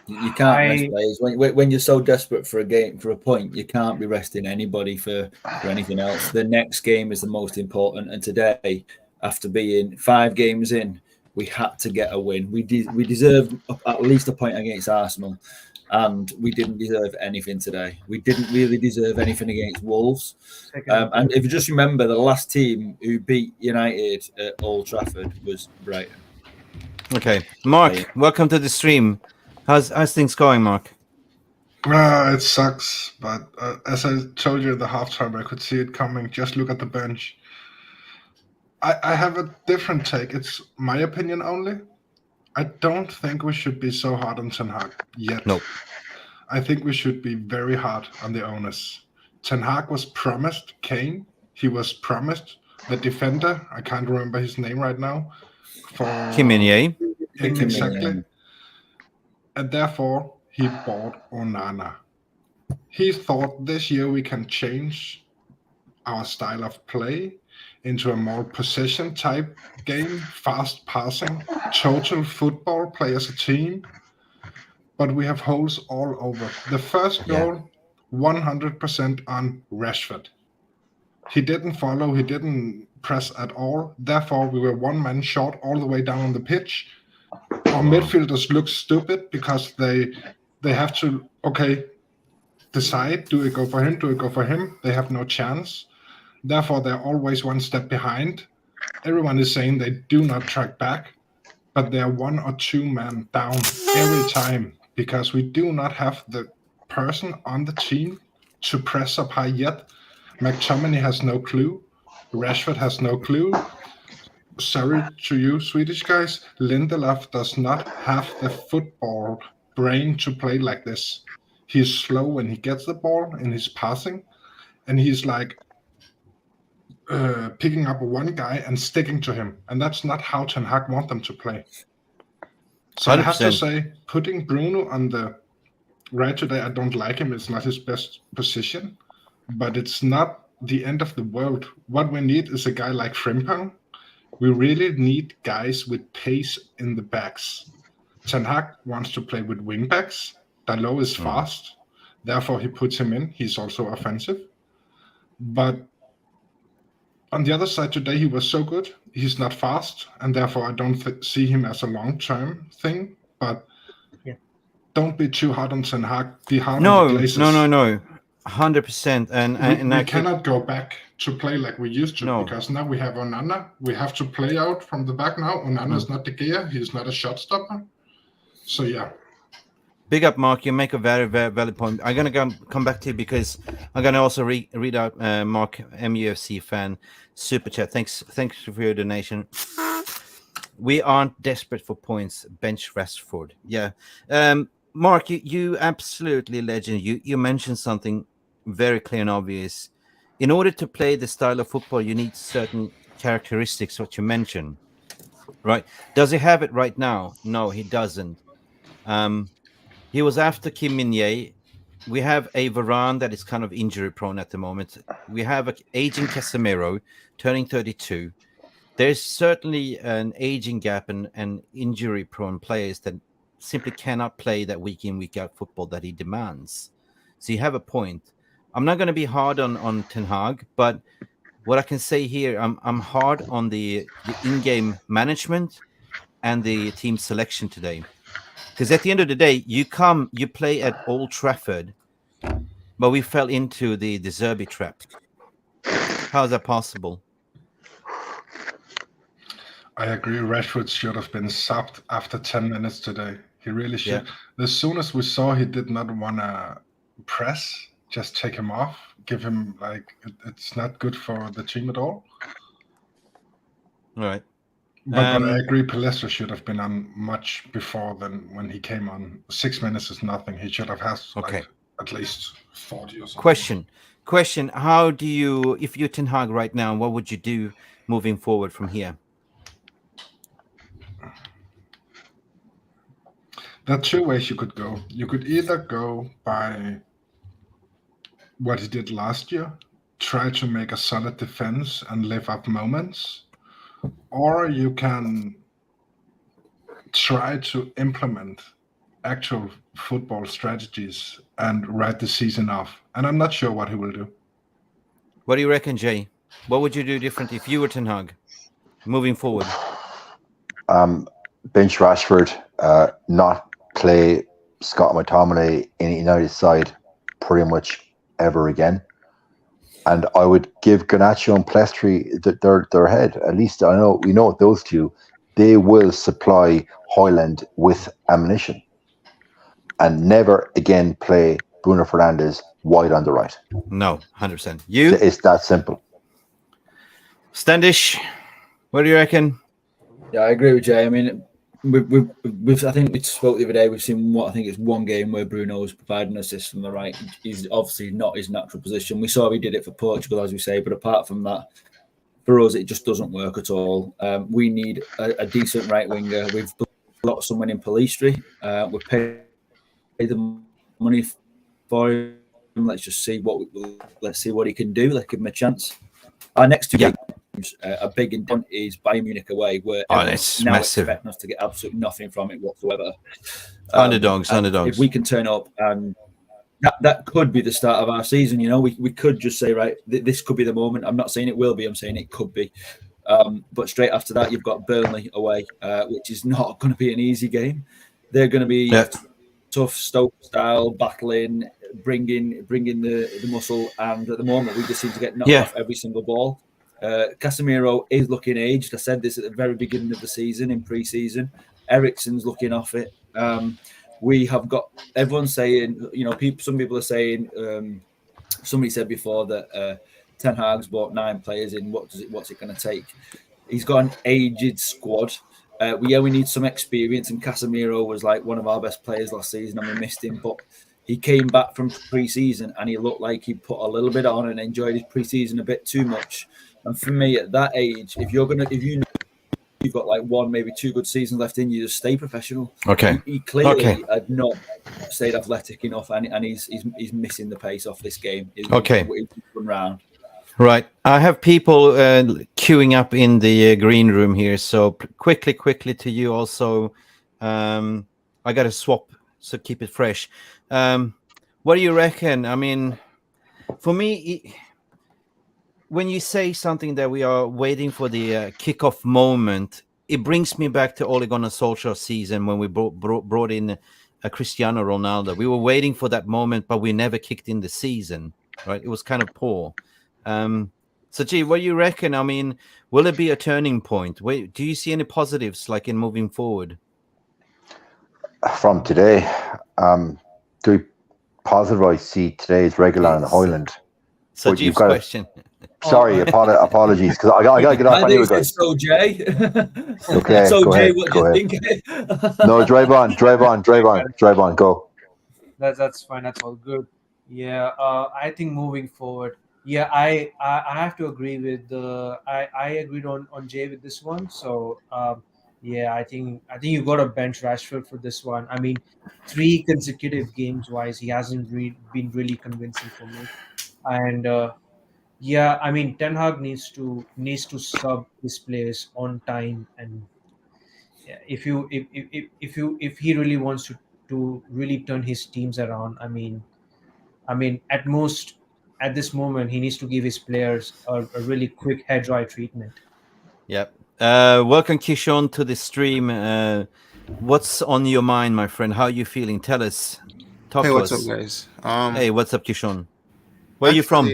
You can't rest players when you're so desperate for a game, for a point. You can't be resting anybody for anything else. The next game is the most important, and today, after being 5 games in, we had to get a win. We deserved at least a point against Arsenal, and we didn't deserve anything today. We didn't really deserve anything against Wolves. And if you just remember, the last team who beat United at Old Trafford was Brighton. Okay, Mark, welcome to the stream. How's things going, Mark? It sucks, but as I told you at the halftime, I could see it coming. Just look at the bench. I have a different take. It's my opinion only. I don't think we should be so hard on Ten Hag yet. No. I think we should be very hard on the owners. Ten Hag was promised Kane. He was promised the defender. I can't remember his name right now. Kim Min-jae. Exactly. And therefore, he bought Onana. He thought this year we can change our style of play into a more possession type game, fast passing, total football, play as a team. But we have holes all over. The first goal, 100% on Rashford. He didn't follow, he didn't press at all. Therefore, we were one man short all the way down on the pitch. Our midfielders look stupid because they have to, decide, do we go for him, do we go for him? They have no chance. Therefore, they're always one step behind. Everyone is saying they do not track back, but they're 1 or 2 men down every time because we do not have the person on the team to press up high yet. McTominay has no clue. Rashford has no clue. Sorry to you, Swedish guys. Lindelof does not have the football brain to play like this. He's slow when he gets the ball in his passing, and he's like picking up one guy and sticking to him. And that's not how Ten Hag want them to play. So 100%. I have to say, putting Bruno on the right today, I don't like him. It's not his best position, but it's not the end of the world. What we need is a guy like Frimpong. We really need guys with pace in the backs. Ten Hag wants to play with wing backs. Daly is fast. Therefore, he puts him in. He's also offensive. But on the other side today, he was so good. He's not fast, and therefore I don't see him as a long-term thing. But don't be too hard on Ten Hag. Be hard on the Glazers. No. 100%. And we cannot go back to play like we used to because now we have Onana. We have to play out from the back now. Onana is not the gear. He's not a shot stopper. So, yeah. Big up, Mark. You make a very, very valid point. I'm going to come back to you because I'm going to also read out Mark, MUFC fan, super chat. Thanks for your donation. We aren't desperate for points. Bench Rashford. Yeah. Mark, you absolutely legend. You mentioned something very clear and obvious. In order to play the style of football, you need certain characteristics, what you mentioned. Right? Does he have it right now? No, he doesn't. He was after Kim Min-jae. We have a Varane that is kind of injury prone at the moment. We have an aging Casemiro turning 32. There's certainly an aging gap and injury prone players that simply cannot play that week in, week out football that he demands. So you have a point. I'm not going to be hard on Ten Hag, but what I can say here, I'm hard on the in-game management and the team selection today. Because at the end of the day, you play at Old Trafford, but we fell into the Zerbi trap. How is that possible? I agree. Rashford should have been subbed after 10 minutes today. He really should. Yeah. As soon as we saw he did not want to press, just take him off, give him it's not good for the team at all. All right. But I agree, Palestra should have been on much before than when he came on. 6 minutes is nothing. He should have had at least 40 or something. Question. How do you, if you're Ten Hag right now, what would you do moving forward from here? There are two ways you could go. You could either go by what he did last year, try to make a solid defense and live up moments, or you can try to implement actual football strategies and write the season off. And I'm not sure what he will do. What do you reckon, Jay? What would you do differently if you were Ten Hag moving forward? Bench Rashford, not play Scott McTominay in the United side pretty much ever again. And I would give Garnacho and Plestri their head. At least we know those two, they will supply Højlund with ammunition. And never again play Bruno Fernandes wide on the right. No, 100%. You? It's that simple. Standish, what do you reckon? Yeah, I agree with Jay. I mean, we've I think we spoke the other day. We've seen what I think is one game where Bruno was providing assist from the right. He's obviously not his natural position. We saw he did it for Portugal, as we say, but apart from that, for us, it just doesn't work at all. We need a decent right winger. We've got someone in Palistri. We pay the money for him. Let's see what he can do. Let's give him a chance. Our next two games are big and done is Bayern Munich away, where it's now massive. Expecting us to get absolutely nothing from it whatsoever. Underdogs. If we can turn up, and that could be the start of our season. You know, we could just say, right, this could be the moment. I'm not saying it will be. I'm saying it could be. But straight after that, you've got Burnley away, which is not going to be an easy game. They're going to be tough, Stoke style, battling, bringing the muscle. And at the moment, we just seem to get knocked off every single ball. Casemiro is looking aged. I said this at the very beginning of the season, in pre-season. Eriksen's looking off it. We have got everyone saying, some people are saying, somebody said before that Ten Hag's brought 9 players in. What's it going to take? He's got an aged squad. We need some experience, and Casemiro was like one of our best players last season, and we missed him. But he came back from pre-season, and he looked like he put a little bit on and enjoyed his pre-season a bit too much. And for me, at that age, if you know you've got like 1, maybe 2 good seasons left in you, just stay professional. Okay. He clearly had not stayed athletic enough, and he's missing the pace off this game. He's run round. Right. I have people queuing up in the green room here. So quickly to you also. I got to swap, so keep it fresh. What do you reckon? I mean, for me, when you say something that we are waiting for the kickoff moment, it brings me back to Ole Gunnar Solskjaer season when we brought in Cristiano Ronaldo. We were waiting for that moment, but we never kicked in the season, right? It was kind of poor. So, G, what do you reckon? I mean, will it be a turning point? Do you see any positives, like in moving forward? From today, the positive I see today is regular in Highland. So, G's question. Sorry, apologies, because I got to get off anyway, guys. So, Jay. Okay, so, go Jay, ahead, what do you think? No, drive on, go. That's fine. That's all good. Yeah, I think moving forward, yeah, I have to agree with I agreed on Jay with this one. So yeah, I think you got to bench Rashford for this one. I mean, 3 consecutive games wise, he hasn't been really convincing for me. And yeah, I mean, Ten Hag needs to sub his players on time, and yeah, if he really wants to really turn his teams around, I mean, at most, at this moment, he needs to give his players a really quick head dry treatment. Yep. Welcome, Kishon, to the stream. What's on your mind, my friend? How are you feeling? Tell us. Talk to what's us. up, guys? Hey, what's up, Kishon? Where are you from?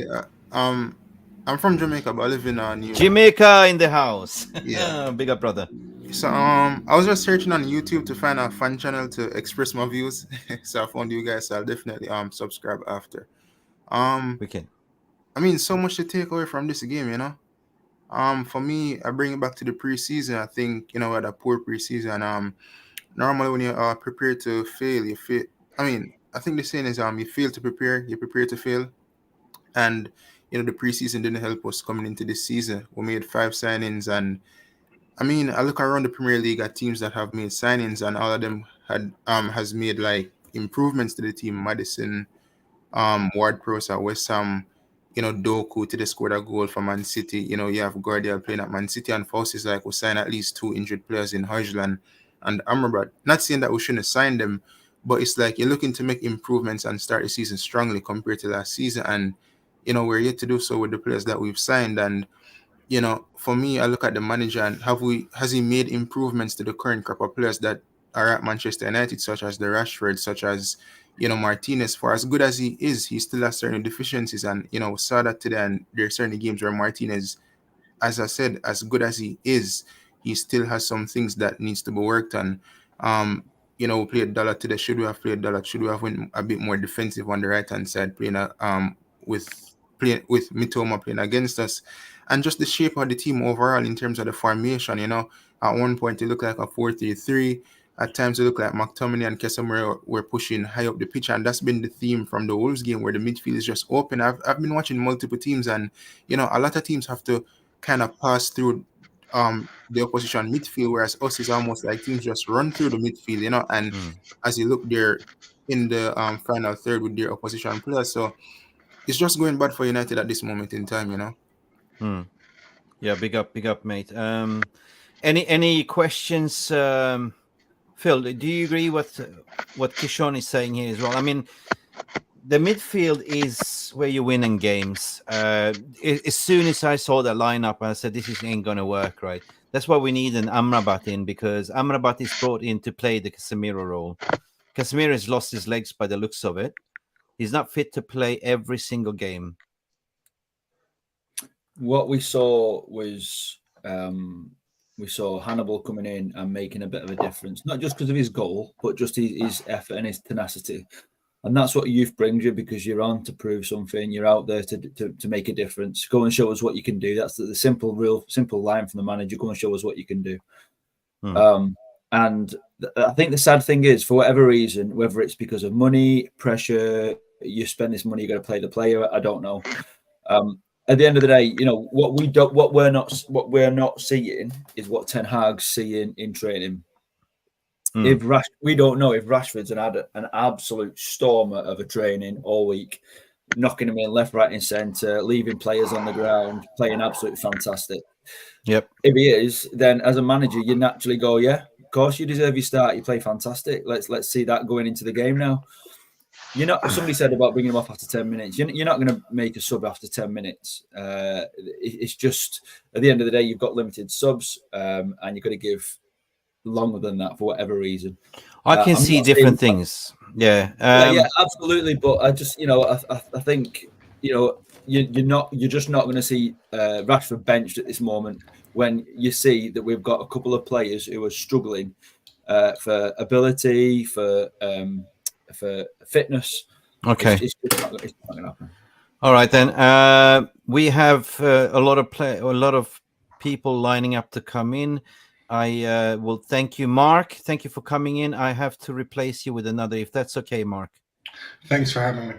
I'm from Jamaica, but I live in New York. Jamaica in the house. Yeah. Big up, brother. So I was just searching on YouTube to find a fan channel to express my views. So I found you guys, so I'll definitely subscribe after. We can. I mean, so much to take away from this game, you know. For me, I bring it back to the preseason. I think, you know, we had a poor preseason. Normally when you are prepared to fail, you fail. I mean, I think the saying is you fail to prepare, you prepare to fail. And you know, the preseason didn't help us coming into this season. We made 5 signings, and I mean, I look around the Premier League at teams that have made signings, and all of them has made like improvements to the team. Madison, Ward-Prowse at West Ham, you know, Doku today scored a goal for Man City. You know, you have Guardiola playing at Man City, and Faust is like, we sign at least 2 injured players in Hojland and Amrabat. Not saying that we shouldn't have signed them, but it's like you're looking to make improvements and start the season strongly compared to last season, and you know, we're yet to do so with the players that we've signed. And you know, for me, I look at the manager and has he made improvements to the current crop of players that are at Manchester United, such as the Rashford, such as, you know, Martinez. For as good as he is, he still has certain deficiencies, and you know, we saw that today. And there are certain games where Martinez, as I said, as good as he is, he still has some things that needs to be worked on. You know, we played Daly today. Should we have played Daly? Should we have went a bit more defensive on the right hand side, playing with Mitoma playing against us, and just the shape of the team overall in terms of the formation. You know, at one point it looked like a 4-3-3. At times it looked like McTominay and Casemiro were pushing high up the pitch, and that's been the theme from the Wolves game, where the midfield is just open. I've been watching multiple teams, and you know, a lot of teams have to kind of pass through the opposition midfield, whereas us is almost like teams just run through the midfield, you know. And as you look there in the final third with their opposition players, so it's just going bad for United at this moment in time, you know. Yeah, big up, mate. Any questions, Phil? Do you agree with what Kishon is saying here as well? I mean, the midfield is where you're winning games. As soon as I saw that lineup, I said, this ain't going to work, right? That's why we need an Amrabat in, because Amrabat is brought in to play the Casemiro role. Casemiro has lost his legs by the looks of it. He's not fit to play every single game. What we saw was we saw Hannibal coming in and making a bit of a difference, not just because of his goal, but just his effort and his tenacity. And that's what youth brings you, because you're on to prove something. You're out there to make a difference. Go and show us what you can do. That's the simple line from the manager. Go and show us what you can do. And I think the sad thing is, for whatever reason, whether it's because of money, pressure, you spend this money, you got to play the player. I don't know. At the end of the day, you know what we're not seeing is what Ten Hag's seeing in training. We don't know if Rashford's had an absolute stormer of a training all week, knocking him in left, right, and centre, leaving players on the ground, playing absolutely fantastic. Yep. If he is, then as a manager, you naturally go, yeah, of course you deserve your start. You play fantastic. Let's see that going into the game now. Somebody said about bringing him off after 10 minutes. You're not going to make a sub after 10 minutes. It's just, at the end of the day, you've got limited subs, and you've got to give longer than that for whatever reason. I can see different things. Yeah. Yeah, absolutely. But I just, I think, you're just not going to see Rashford benched at this moment, when you see that we've got a couple of players who are struggling for ability, for fitness. Okay. It's not going to happen. All right then. We have a lot of people lining up to come in. I will thank you, Mark. Thank you for coming in. I have to replace you with another, if that's okay, Mark. Thanks for having me.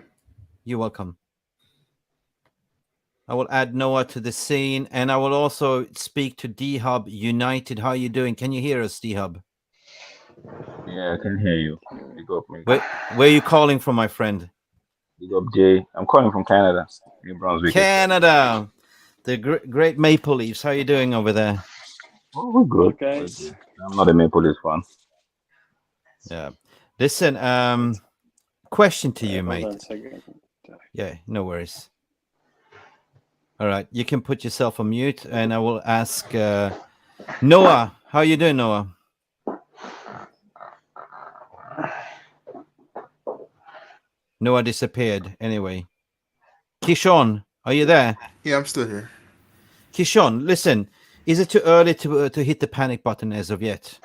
You're welcome. I will add Noah to the scene, and I will also speak to D-Hub United. How are you doing? Can you hear us, D-Hub? Yeah, I can hear you. Big up, Mick. Where are you calling from, my friend? Big up, Jay. I'm calling from Canada, New Brunswick. Canada, the great Maple Leafs. How are you doing over there? Oh, we're good, guys. I'm not a Maple Leafs fan. Yeah. Listen, question to you, mate. Yeah, no worries. All right, you can put yourself on mute, and I will ask Noah. How are you doing, Noah? Noah disappeared. Anyway, Kishon, are you there? Yeah, I'm still here. Kishon, listen. Is it too early to hit the panic button as of yet?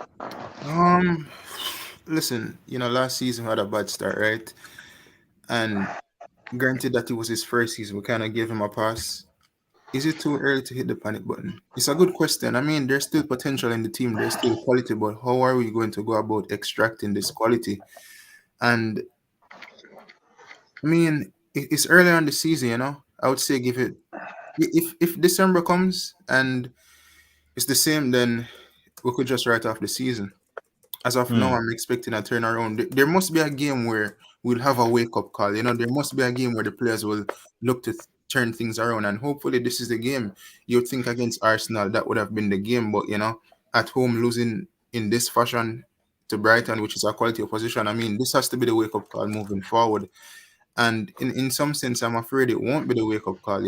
Listen, last season we had a bad start, right? And granted that it was his first season, we kind of gave him a pass. Is it too early to hit the panic button? It's a good question. I mean, there's still potential in the team. There's still quality, but how are we going to go about extracting this quality? And I mean, it's early on the season, I would say give it. If December comes and it's the same, then we could just write off the season. As of now, I'm expecting a turnaround. There must be a game where we'll have a wake-up call. There must be a game where the players will look to turn things around, and hopefully this is the game. You'd think against Arsenal, that would have been the game, but, at home losing in this fashion to Brighton, which is a quality opposition, I mean, this has to be the wake-up call moving forward. And in some sense, I'm afraid it won't be the wake-up call,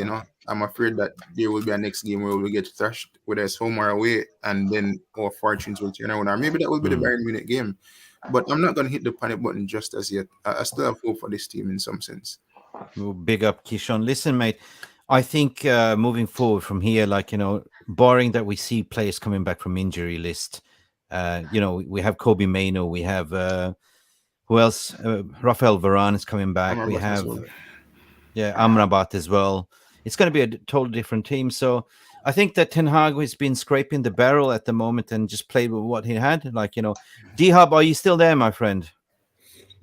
I'm afraid that there will be a next game where we'll get thrashed, whether it's home or away, and then our fortunes will turn around. Or maybe that will be the Bayern Munich game. But I'm not going to hit the panic button just as yet. I still have hope for this team in some sense. Well, big up, Kishon. Listen, mate, I think moving forward from here, barring that we see players coming back from injury list, we have Kobe Mainoo, we have... who else? Rafael Varane is coming back. Amrabat we have, as well. Amrabat as well. It's going to be a totally different team. So I think that Ten Hag has been scraping the barrel at the moment and just played with what he had. D-Hub, are you still there, my friend?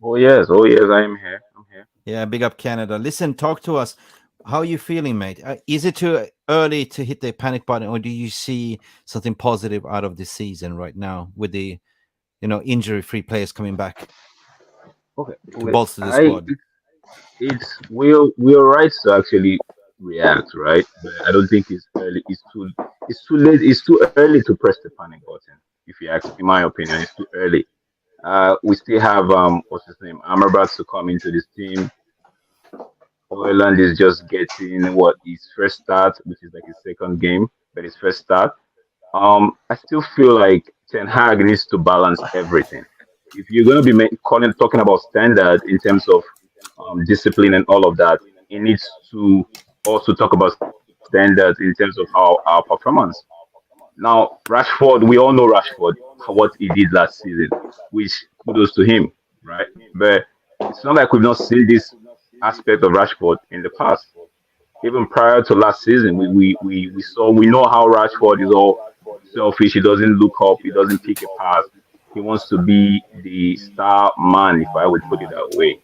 Oh yes, I am here. I'm here. Yeah, big up Canada. Listen, talk to us. How are you feeling, mate? Is it too early to hit the panic button, or do you see something positive out of this season right now with the, injury-free players coming back? Okay. To bolster the squad. We're right to actually react, right? But I don't think it's early. It's too late. It's too early to press the panic button. If you ask, in my opinion, it's too early. We still have what's his name, Amrabat, to come into this team. Ireland is just getting his first start, which is like his second game, but his first start. I still feel like Ten Hag needs to balance everything. If you're going to be talking about standard in terms of discipline and all of that, he needs to also talk about standards in terms of our performance. Now, Rashford, we all know Rashford, what he did last season, which kudos to him, right? But It's not like we've not seen this aspect of Rashford in the past. Even prior to last season, we know how Rashford is all selfish. He doesn't look up. He doesn't pick a pass. He wants to be the star man, if I would put it that way,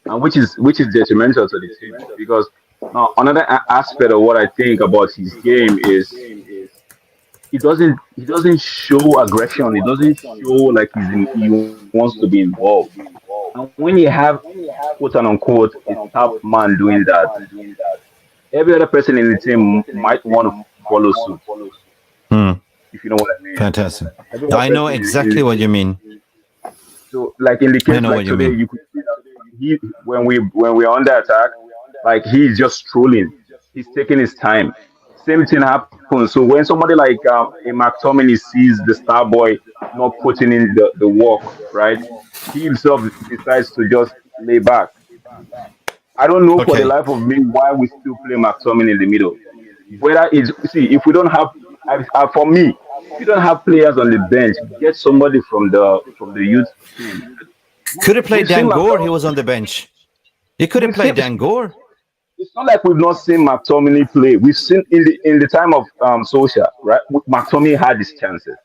and which is detrimental to the team because now another aspect of what I think about his game is he doesn't show aggression. He doesn't show like he wants to be involved. And when you have quote unquote a top man doing that, every other person in the team might want to follow suit. Hmm. If you know what I mean. Fantastic. Every other I know person exactly what you mean. So like in the I case know like what you today, mean. you could see that he when we're under attack, like he's just strolling. He's taking his time. Same thing happens. So when somebody like a McTominay sees the star boy not putting in the work, right? He himself decides to just lay back. I don't know for the Okay. life of me why we still play McTominay in the middle. Whether it's see if we don't have for me, if you don't have players on the bench, get somebody from the youth team. Could have played We've seen Dan Gore. He McTominay. was on the bench. He could have We've played seen. Dan Gore. It's not like we've not seen McTominay play. We've seen in the time of Solskjaer, right? McTominay had his chances.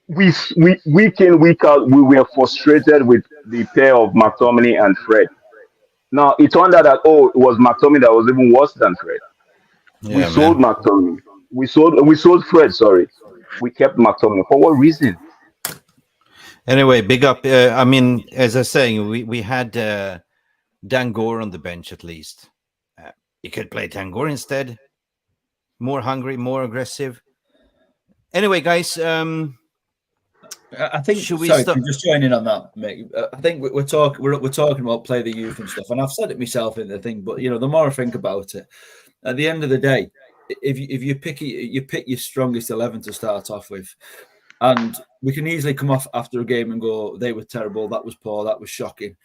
We week in week out we were frustrated with the pair of McTominay and Fred. Now it turned out that it was McTominay that was even worse than Fred. We Yeah, sold man. McTominay. We sold Fred. Sorry, we kept McTominay for what reason? Anyway, big up. I mean, as I was saying, we had Dan Gore on the bench at least. You could play Dan Gore instead. More hungry, more aggressive. Anyway, guys, I think. should we Sorry, stop? can just join in on that, Mick. I think we're talking about play the youth and stuff, and I've said it myself in the thing. But the more I think about it, at the end of the day, if you pick your strongest 11 to start off with, and we can easily come off after a game and go, they were terrible, that was poor, that was shocking.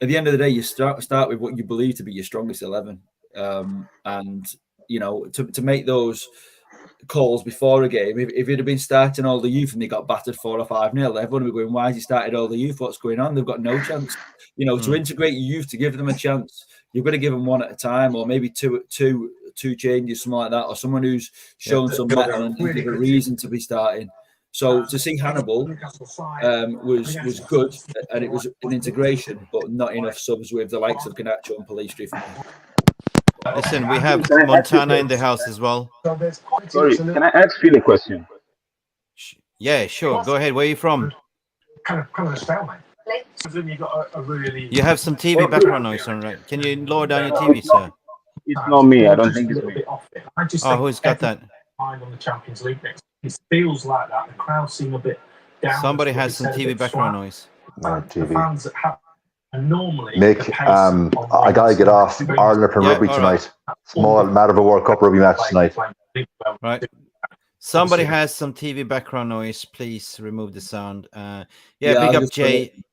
At the end of the day, you start with what you believe to be your strongest 11, and to make those calls before a game. If it had been starting all the youth and they got battered 4 or 5-0, everyone would be going, "Why has he started all the youth? What's going on? They've got no chance." To integrate your youth, to give them a chance, you've got to give them one at a time, or maybe two changes, something like that, or someone who's shown some mettle and give a reason to be starting. So to see Hannibal was good, and it was an integration, but not enough subs with the likes of Ganacho and Pellistri for me. Listen, we have Can I ask you a Montana in the question? house as well. Sorry, can I ask Phil a question? Yeah, sure. Go ahead. Where are you from? Kind of a stalemate. So then you got a really. You have some TV background noise on, right? Can you lower down your TV, sir? It's not me. I don't just think a it's little me. bit off it. I just Oh, think who's got that? mind on the Champions League next. It feels like that. The crowd seem a bit down. Somebody has some TV background noise. No, The TV. fans that have. And normally, Mick, the pace I gotta get off. Ireland are playing Yeah, rugby all right. tonight. Small matter of a World Cup rugby match tonight. Right. Somebody has some TV background noise. Please remove the sound. Big I'll up just Jay.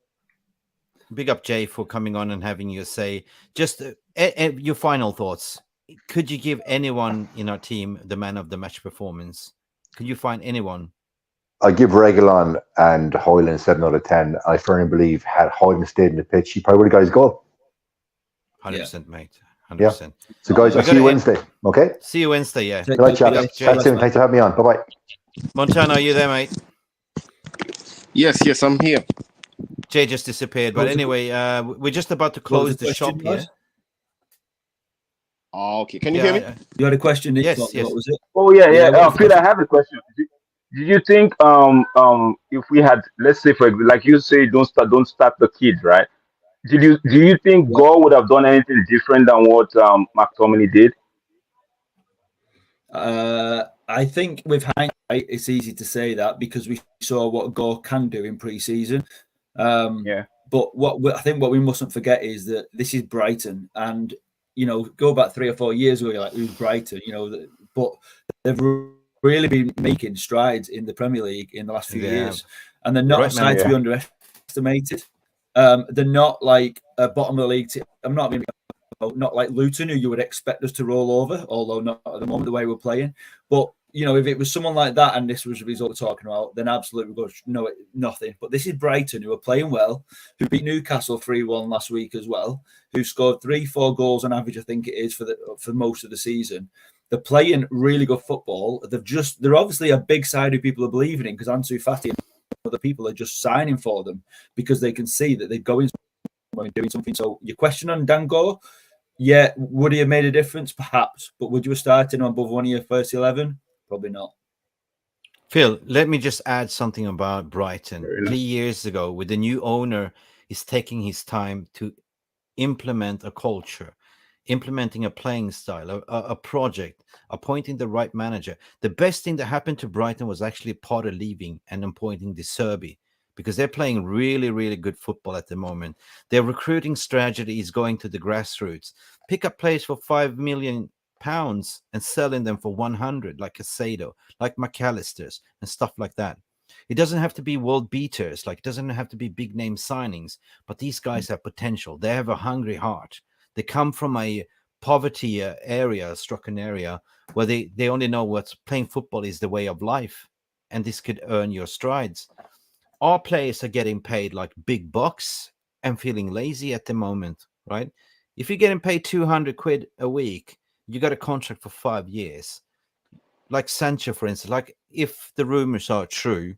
Big up Jay for coming on and having your say. Just your final thoughts. Could you give anyone in our team the man of the match performance? Could you find anyone? I give Reguilon and Hoyland 7 out of 10. I firmly believe had Hoyland stayed in the pitch, he probably would have got his goal. 100%, mate. 100%. Yeah. So, guys, I'll see you Wednesday. Okay? See you Wednesday, yeah. Good night, chaps. Chat soon. Thanks for having me on. Bye-bye. Montana, are you there, mate? Yes, I'm here. Jay just disappeared. But anyway, we're just about to close the shop here. Oh, okay. Can you hear me? You had a question, Nick? Yes, What yes. was it? Oh yeah. what was Phil, I have a question. Did you think if we had, let's say, for like you say, don't start the kids, right? Do you think Gore would have done anything different than what McTominay did? I think with hindsight, it's easy to say that because we saw what Gore can do in pre-season. Yeah. But I think what we mustn't forget is that this is Brighton, and go back 3 or 4 years ago, you're like, who's Brighton? But they've really been making strides in the Premier League in the last few years, and they're not a side to be underestimated. They're not like a bottom of the league. I'm not like Luton, who you would expect us to roll over, although not at the moment the way we're playing. But you know, if it was someone like that and this was the result we're talking about, then absolutely we've got to know it, nothing. But this is Brighton, who are playing well, who beat Newcastle 3-1 last week as well, who scored 3-4 goals on average, I think it is, for most of the season. They're playing really good football. They're obviously a big side who people are believing in, because Ansu Fati and other people are just signing for them because they can see that they're going somewhere and doing something. So your question on Dango, yeah, would he have made a difference? Perhaps. But would you have started him above one of your first 11? Probably not. Phil, let me just add something about Brighton. Fair enough. 3 years ago, with the new owner, is taking his time to implement a culture, implementing a playing style, a project, appointing the right manager. The best thing that happened to Brighton was actually Potter leaving and appointing De Zerbi, because they're playing really, really good football at the moment. Their recruiting strategy is going to the grassroots. Pick up players for £5 million and selling them for 100, like Casado, like McAllister's and stuff like that. It doesn't have to be world beaters, like it doesn't have to be big name signings, but these guys have potential. They have a hungry heart. They come from a poverty area, stricken area, where they only know what playing football is the way of life, and this could earn your strides. Our players are getting paid like big bucks and feeling lazy at the moment, right? If you're getting paid 200 quid a week, you got a contract for 5 years. Like Sancho, for instance, like if the rumors are true,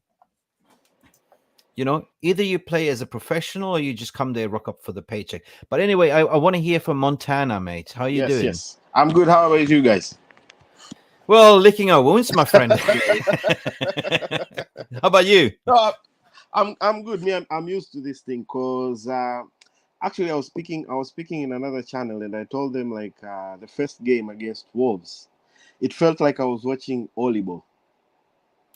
you know, either you play as a professional or you just come there, rock up for the paycheck. But anyway, I want to hear from Montana, mate. How you doing? Yes. I'm good. How about you guys? Well, licking our wounds, my friend. How about you? No, I'm good. Me, I'm used to this thing because actually I was speaking in another channel, and I told them like the first game against Wolves, it felt like I was watching Olibo.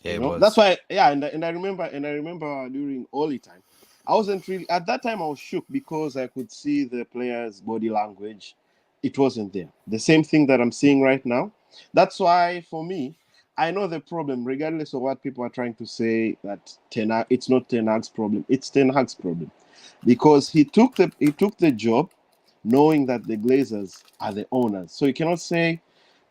Yeah, You it know? was. That's why, yeah, and I remember during Oli time, I wasn't really at that time. I was shook because I could see the players' body language. It wasn't there. The same thing that I'm seeing right now. That's why, for me, I know the problem, regardless of what people are trying to say, that it's not Ten Hag's problem. It's Ten Hag's problem, because he took the job knowing that the Glazers are the owners. So you cannot say,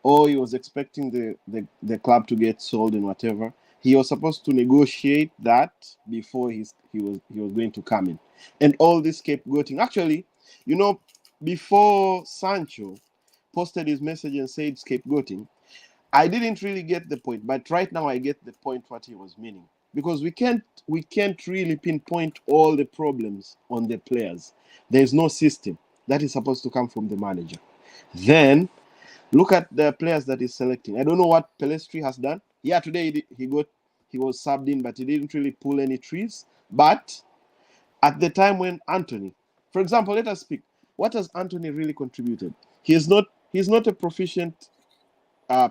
oh, he was expecting the club to get sold and whatever. He was supposed to negotiate that before he was going to come in. And all this scapegoating. Actually, you know, before Sancho posted his message and said scapegoating, I didn't really get the point. But right now I get the point what he was meaning. Because we can't really pinpoint all the problems on the players. There's no system. That is supposed to come from the manager. Then look at the players that he's selecting. I don't know what Pelestri has done. Yeah, today he was subbed in, but he didn't really pull any trees. But at the time when Anthony, for example, let us speak. What has Anthony really contributed? He's not a proficient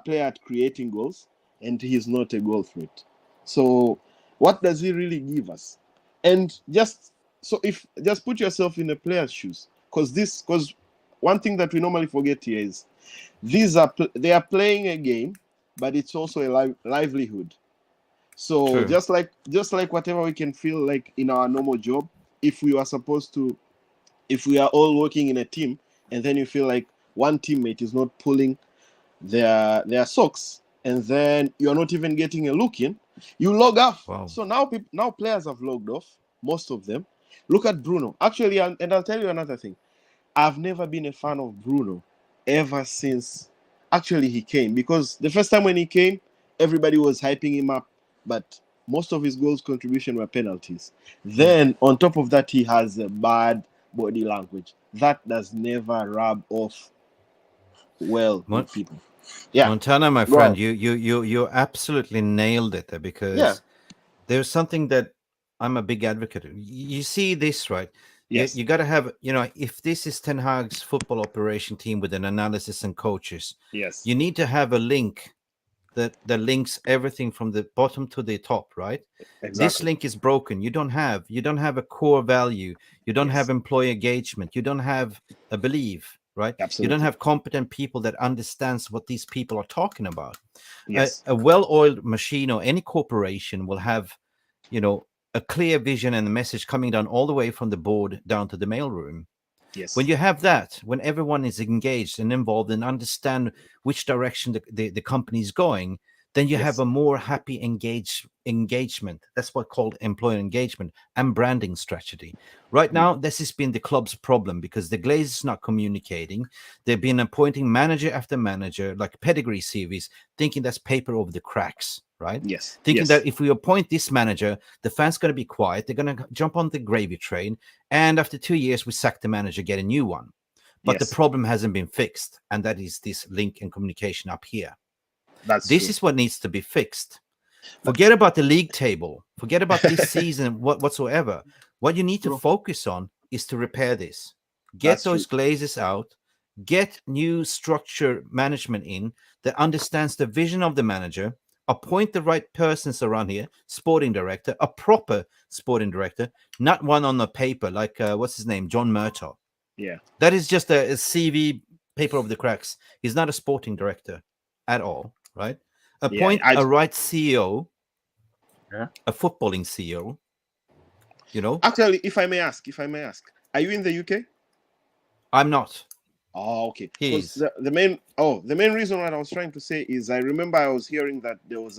player at creating goals, and he's not a goal threat. So what does he really give us? And just put yourself in a player's shoes, because one thing that we normally forget here is they are playing a game, but it's also a livelihood. So True. just like whatever we can feel like in our normal job, if we are all working in a team, and then you feel like one teammate is not pulling their socks, and then you're not even getting a look in, you log off. Wow. So now players have logged off, most of them. Look at Bruno. Actually, and I'll tell you another thing. I've never been a fan of Bruno ever since actually he came, because the first time when he came, everybody was hyping him up, but most of his goals contribution were penalties. Then on top of that, he has a bad body language that does never rub off well with people. Yeah, Montana, my Go friend, ahead. you absolutely nailed it there, because Yeah. there's something that I'm a big advocate of. You see this, right? Yes. You got to have, you know, if this is Ten Hag's football operation team with an analysis and coaches, Yes. you need to have a link that links everything from the bottom to the top, right? This Exactly. link is broken. You don't have a core value. You don't Yes. have employee engagement. You don't have a belief, right? You Absolutely. don't have competent people that understands what these people are talking about. Yes. A well-oiled machine or any corporation will have, you know, a clear vision and a message coming down all the way from the board down to the mailroom. Yes. When you have that, when everyone is engaged and involved and understand which direction the company is going, then you Yes. have a more happy engagement. That's what called employee engagement and branding strategy. Right now, this has been the club's problem because the Glazers not communicating. They've been appointing manager after manager, like pedigree series, thinking that's paper over the cracks, right? Yes. Thinking Yes. that if we appoint this manager, the fans going to be quiet. They're going to jump on the gravy train. And after 2 years, we sack the manager, get a new one. But Yes. the problem hasn't been fixed. And that is this link and communication up here. That's This true. is what needs to be fixed. Forget about the league table. Forget about this season whatsoever. What you need to focus on is to repair this. Get That's those Glazers out. Get new structure management in that understands the vision of the manager. Appoint the right persons around here. Sporting director, a proper sporting director, not one on the paper like what's his name, John Murtaugh. Yeah. That is just a CV paper over the cracks. He's not a sporting director at all, right? Appoint a right CEO, a footballing CEO. You know. Actually, if I may ask, are you in the UK? I'm not. Oh, okay. He Because is. the main reason what I was trying to say is I remember I was hearing that there was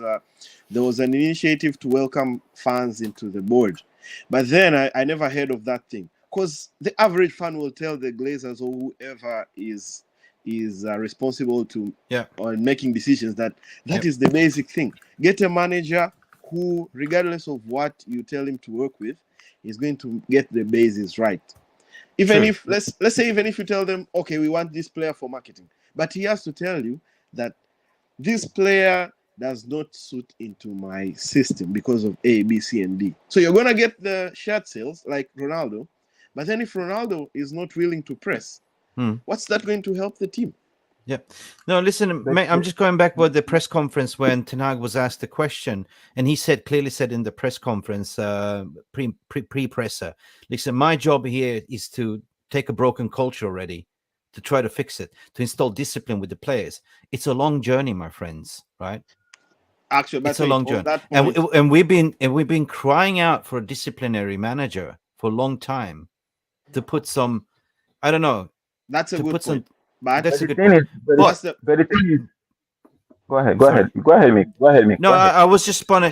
an initiative to welcome fans into the board, but then I never heard of that thing. Because the average fan will tell the Glazers or whoever is responsible to on making decisions that is the basic thing. Get a manager who, regardless of what you tell him to work with, is going to get the basis right. Even if let's say even if you tell them, okay, we want this player for marketing, but he has to tell you that this player does not suit into my system because of A, B, C, and D. So you're gonna get the shirt sales like Ronaldo, but then if Ronaldo is not willing to press, what's that going to help the team? Yeah. No, listen, mate, I'm just going back with the press conference when Ten Hag was asked the question, and he clearly said in the press conference, pre-presser, listen, my job here is to take a broken culture already, to try to fix it, to install discipline with the players. It's a long journey, my friends, right? Actually, it's a long journey, and we've been crying out for a disciplinary manager for a long time to put some, I don't know. That's a good point. But the thing is, go ahead, Mick. No, I was just gonna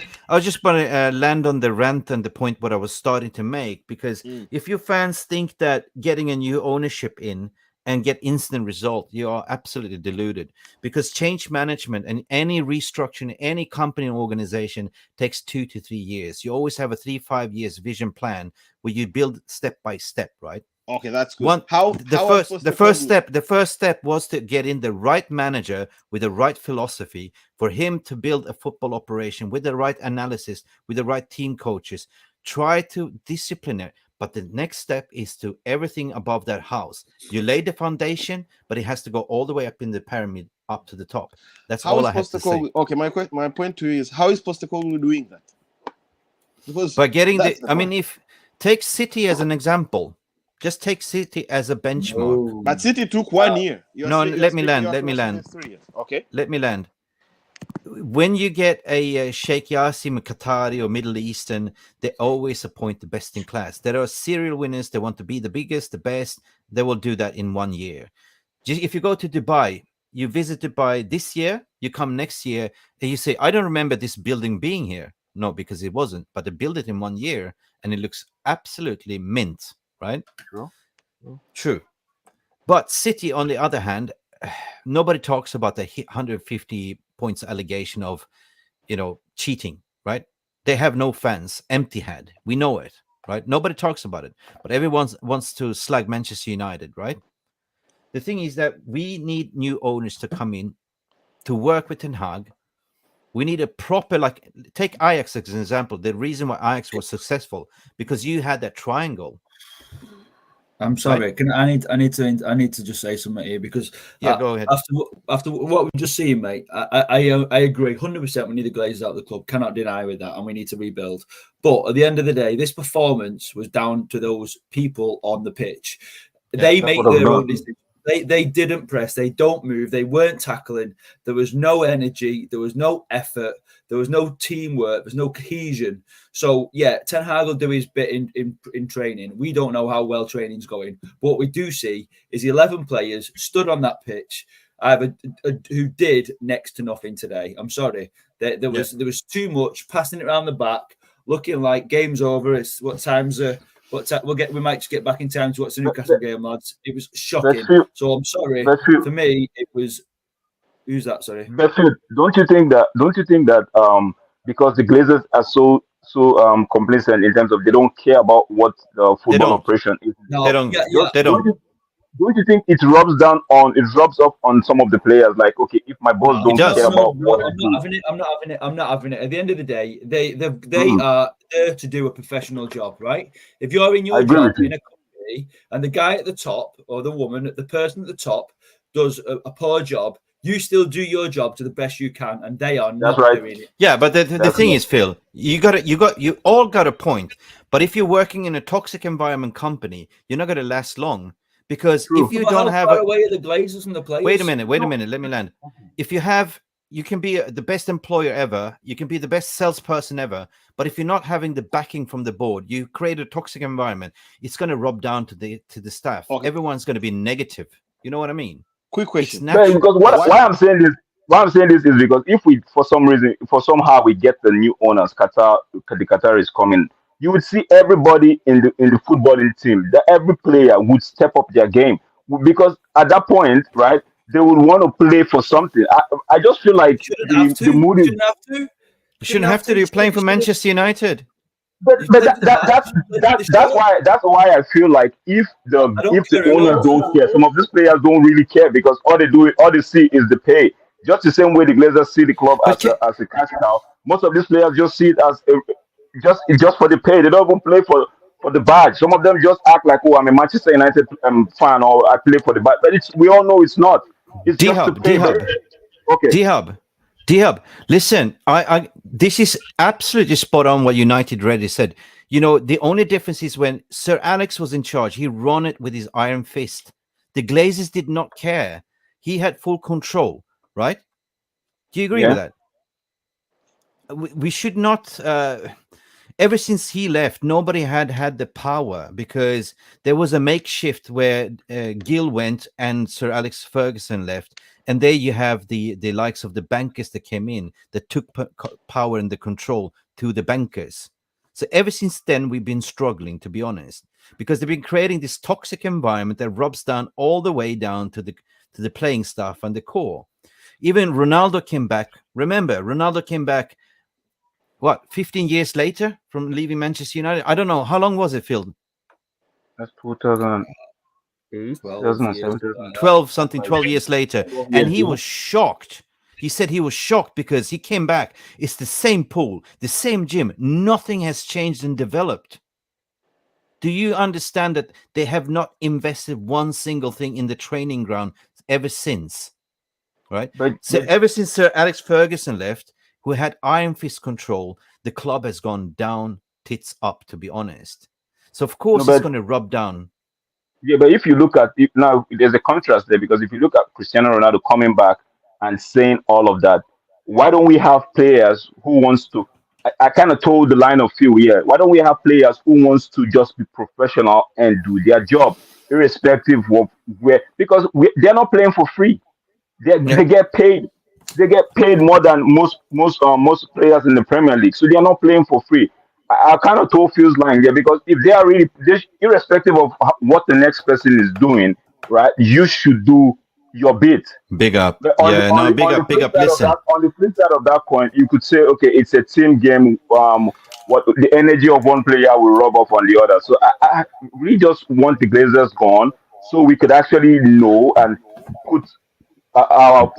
land on the rant and the point what I was starting to make, because if your fans think that getting a new ownership in and get instant result, you are absolutely deluded, because change management and any restructuring, any company or organization takes 2 to 3 years. You always have a 3-5 years vision plan where you build step by step, right? Okay, that's good. The first step was to get in the right manager with the right philosophy for him to build a football operation with the right analysis, with the right team coaches. Try to discipline it. But the next step is to everything above that house. You lay the foundation, but it has to go all the way up in the pyramid, up to the top. That's all I have to say. Okay, my point to you is, how is Postecoglou doing that? Because by getting if take City as an example. Just take City as a benchmark. But City took 1 year. Let me land. Okay. Let me land. When you get a Sheikh Yassim, Qatari or Middle Eastern, they always appoint the best in class. There are serial winners. They want to be the biggest, the best. They will do that in 1 year. If you go to Dubai, you visit Dubai this year, you come next year, and you say, I don't remember this building being here. No, because it wasn't. But they built it in 1 year, and it looks absolutely mint. Right? True. But City, on the other hand, nobody talks about the 150 points allegation of, cheating, right? They have no fans, empty head. We know it, right? Nobody talks about it, but everyone wants to slag Manchester United, right? The thing is that we need new owners to come in to work with Ten Hag. We need a proper, take Ajax as an example. The reason why Ajax was successful, because you had that triangle. I'm sorry. I need to just say something here, because go ahead. After what we've just seen, mate, I agree 100%. We need the Glazers out of the club. Cannot deny with that, and we need to rebuild. But at the end of the day, this performance was down to those people on the pitch. They make their own decisions. They didn't press. They don't move. They weren't tackling. There was no energy. There was no effort. There was no teamwork. There's no cohesion. So, yeah, Ten Hag will do his bit in training. We don't know how well training's going. But what we do see is 11 players stood on that pitch, who did next to nothing today. I'm sorry. There was too much passing it around the back, looking like game's over. It's what time's we might just get back in time to watch the Newcastle game, lads. It was shocking. So I'm sorry. For me, it was. Who's that? Sorry. Betfield, don't you think that because the Glazers are so complacent in terms of they don't care about what the football operation is. No, they don't. They don't. Don't you think it rubs off on some of the players? Like, okay, if my boss don't care about what I do, I'm not having it. At the end of the day, they are there to do a professional job, right? If you're in your job in a company and the guy at the top or the woman, the person at the top does a poor job, you still do your job to the best you can, and they are not doing it. Yeah, but the thing is, Phil, you all got a point. But if you're working in a toxic environment company, you're not going to last long. Because if you don't have away the Glazers and the players. Wait a minute. Let me land. If you can be the best employer ever, you can be the best salesperson ever, but if you're not having the backing from the board, you create a toxic environment. It's going to rub down to the staff. Okay. Everyone's going to be negative. You know what I mean? Quick question. Because why I'm saying this is because if we somehow we get the new owners, the Qatar is coming. You would see everybody in the footballing team, that every player would step up their game, because at that point, right, they would want to play for something. I just feel like the mood is. You shouldn't have to. You're playing for Manchester United. But that's why I feel like if the owners don't care, some of these players don't really care, because all they see is the pay. Just the same way the Glazers see the club as a cash cow. Most of these players just see it as just for the pay. They don't even play for the badge. Some of them just act like, oh, I'm a Manchester United fan, or I play for the badge. But we all know it's not. It's just the pay. Okay. D-Hub, listen, this is absolutely spot on what United Ready said. You know, the only difference is when Sir Alex was in charge, he ran it with his iron fist. The Glazers did not care. He had full control, right? Do you agree with that? We should not... ever since he left, nobody had the power, because there was a makeshift where Gill went and Sir Alex Ferguson left. And there you have the likes of the bankers that came in, that took power and the control to the bankers. So ever since then, we've been struggling, to be honest, because they've been creating this toxic environment that rubs down all the way down to the playing staff and the core. Even Ronaldo came back. Remember, Ronaldo came back, 15 years later from leaving Manchester United? I don't know. How long was it, Phil? That's 2008. 12 years later. And he was shocked. He said he was shocked because he came back. It's the same pool, the same gym. Nothing has changed and developed. Do you understand that they have not invested one single thing in the training ground ever since? Right? So ever since Sir Alex Ferguson left, who had iron fist control, the club has gone down, tits up, to be honest. So of course it's going to rub down. Yeah, but if you look at it now, there's a contrast there, because if you look at Cristiano Ronaldo coming back and saying all of that, why don't we have players who wants to? I kind of told the line of view here. Why don't we have players who wants to just be professional and do their job, irrespective of where? Because they're not playing for free. They get paid. They get paid more than most players in the Premier League. So they are not playing for free. I kind of told Phil's line there, because if they are really, irrespective of what the next person is doing, right, you should do your bit. Big up. Big up. Listen. On the flip side of that coin, you could say, okay, it's a team game. What the energy of one player will rub off on the other. So I really just want the Glazers gone, so we could actually know and put our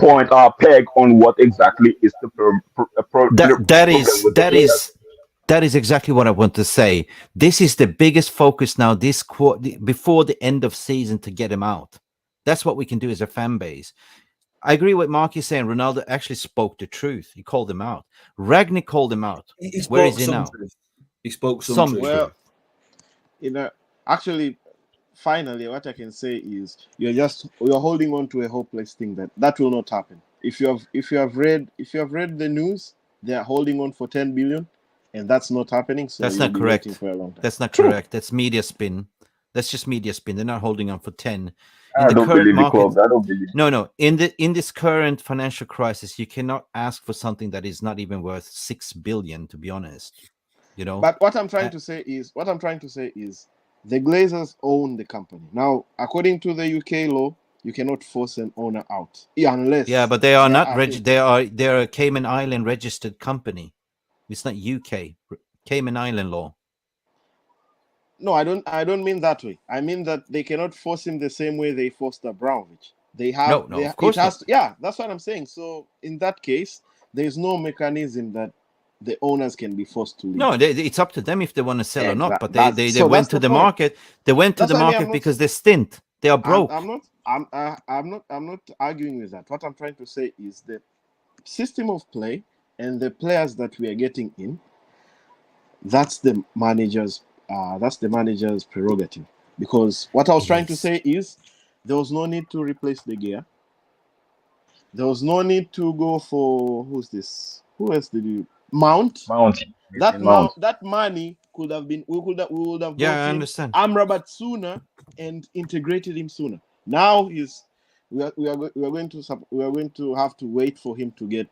peg on what exactly is the That is exactly what I want to say. This is the biggest focus now, before the end of season, to get him out. That's what we can do as a fan base. I agree with Mark is saying. Ronaldo actually spoke the truth. He called him out. Ragnick called him out. Where is he now? Truth. He spoke some truth. Well, actually, finally, what I can say is you're holding on to a hopeless thing that will not happen. If you have read the news, they are holding on for 10 billion. And that's not happening. So that's not correct. For a long time. That's not correct. That's media spin. That's just media spin. They're not holding on for 10. I don't current believe the market, club. I don't believe. no, in this current financial crisis, you cannot ask for something that is not even worth 6 billion, to be honest. You know, But what I'm trying to say is, the Glazers own the company. Now, according to the UK law, you cannot force an owner out unless. yeah, but they are there not are they're a Cayman Island registered company. It's not UK. Cayman Island law. No, I don't mean that way. I mean that they cannot force him the same way they forced Abramovich. They have No, of course it has not. yeah, that's what I'm saying. So in that case, there's no mechanism that the owners can be forced to leave. No, it's up to them if they want to sell or not. But they So went that's to the the point. market. They went to That's the why I'm market not- because they're stint. They are broke. I'm not arguing with that. What I'm trying to say is the system of play and the players that we are getting in. That's the manager's prerogative. Because what I was trying to say is there was no need to replace the gear. There was no need to go for who's this? Who else did you Mount? Mount. That money could have been we would have Yeah, brought I in understand. Amrabat sooner and integrated him sooner. Now we are going to have to wait for him to get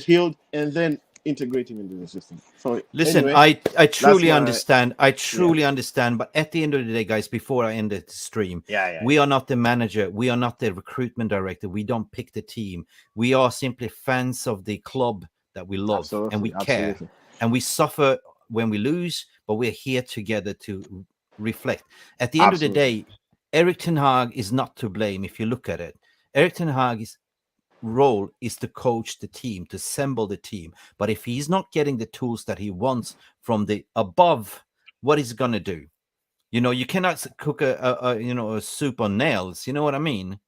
healed and then integrate him into the system. So Listen, anyway, I truly why- understand. I truly understand. But at the end of the day, guys, before I end the stream, we are not the manager. We are not the recruitment director. We don't pick the team. We are simply fans of the club that we love and we care. And we suffer when we lose, but we're here together to reflect. At the end of the day, Erik ten Hag is not to blame if you look at it. Erik ten Hag's role is to coach the team, to assemble the team. But if he's not getting the tools that he wants from the above, what is he going to do? You know, you cannot cook a soup on nails. You know what I mean?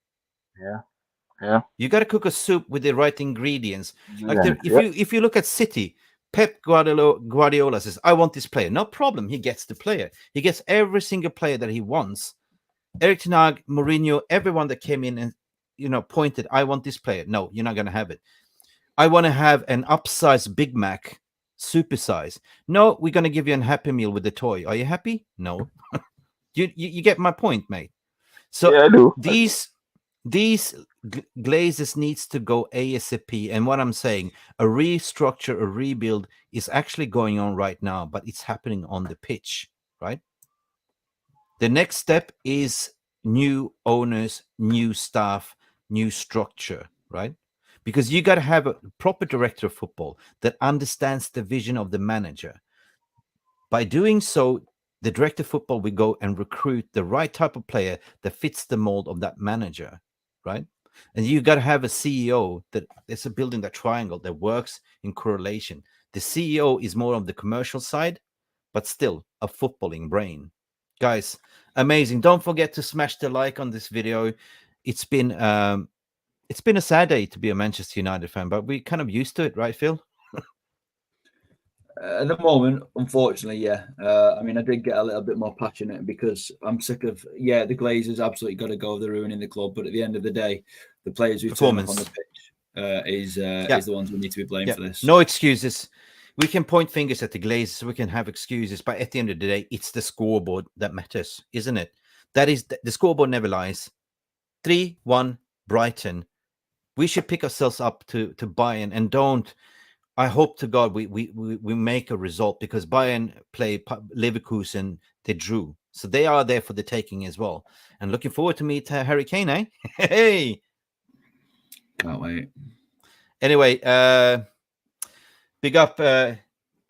Yeah. You got to cook a soup with the right ingredients. If you look at City, Pep Guardiola says, I want this player. No problem. He gets the player. He gets every single player that he wants. Erik ten Hag, Mourinho, everyone that came in and pointed, I want this player. No, you're not going to have it. I want to have an upsized Big Mac, supersize. No, we're going to give you a Happy Meal with the toy. Are you happy? No. you get my point, mate. So yeah, I do. These Glazers needs to go ASAP. And what I'm saying, a restructure, a rebuild is actually going on right now, but it's happening on the pitch, right? The next step is new owners, new staff, new structure, right? Because you got to have a proper director of football that understands the vision of the manager. By doing so, the director of football will go and recruit the right type of player that fits the mold of that manager, right? And you got to have a CEO that is building that triangle that works in correlation. The CEO is more on the commercial side, but still a footballing brain. Guys, amazing. Don't forget to smash the like on this video. It's been a sad day to be a Manchester United fan, but we're kind of used to it, right, Phil? At the moment, unfortunately, yeah. I mean, I did get a little bit more passionate because I'm sick of, the Glazers absolutely got to go. They're ruining the club. But at the end of the day, the players who turn up on the pitch is the ones who need to be blamed for this. No excuses. We can point fingers at the Glazers. We can have excuses. But at the end of the day, it's the scoreboard that matters, isn't it? That is, the scoreboard never lies. 3-1 Brighton. We should pick ourselves up to Bayern and don't. I hope to God we make a result because Bayern play Leverkusen, they drew. So they are there for the taking as well. And looking forward to meet Harry Kane, eh? Hey! Can't wait. Anyway, big up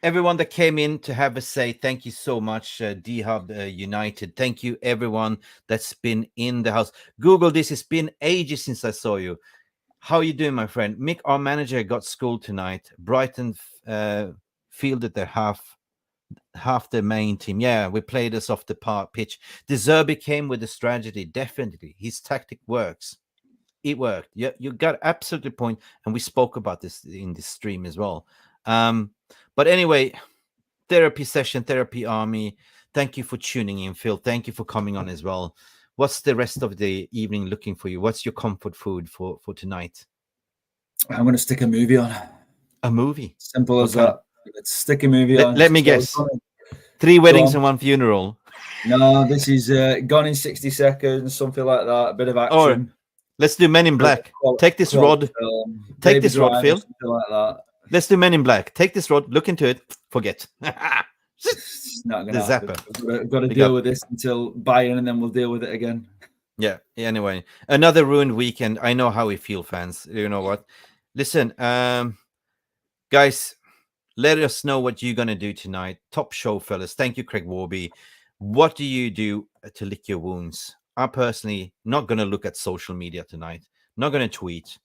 everyone that came in to have a say. Thank you so much, D-Hub United. Thank you, everyone that's been in the house. Google this. It's been ages since I saw you. How are you doing, my friend? Mick, our manager, got schooled tonight. Brighton fielded their half the main team. Yeah, we played us off the pitch. De Zerbi came with a strategy. Definitely. His tactic works. It worked. Yeah, you got absolutely point. And we spoke about this in this stream as well. But anyway, therapy session, therapy army. Thank you for tuning in, Phil. Thank you for coming on as well. What's the rest of the evening looking for you? What's your comfort food for tonight? I'm going to stick a movie on. A movie? Simple as that. Let's stick a movie on. Let me guess. 3 weddings and 1 funeral. No, this is gone in 60 seconds, something like that. A bit of action. Let's do Men in Black. Take this rod. Take this rod, Phil. Something like that. Let's do Men in Black. Take this rod. Look into it. Forget. It's not going The to happen. zapper. We've got to deal with this until Bayern, and then we'll deal with it again. Yeah. Anyway, another ruined weekend. I know how we feel, fans. You know what? Listen, guys, let us know what you're going to do tonight. Top show, fellas. Thank you, Craig Warby. What do you do to lick your wounds? I'm personally not going to look at social media tonight. Not going to tweet.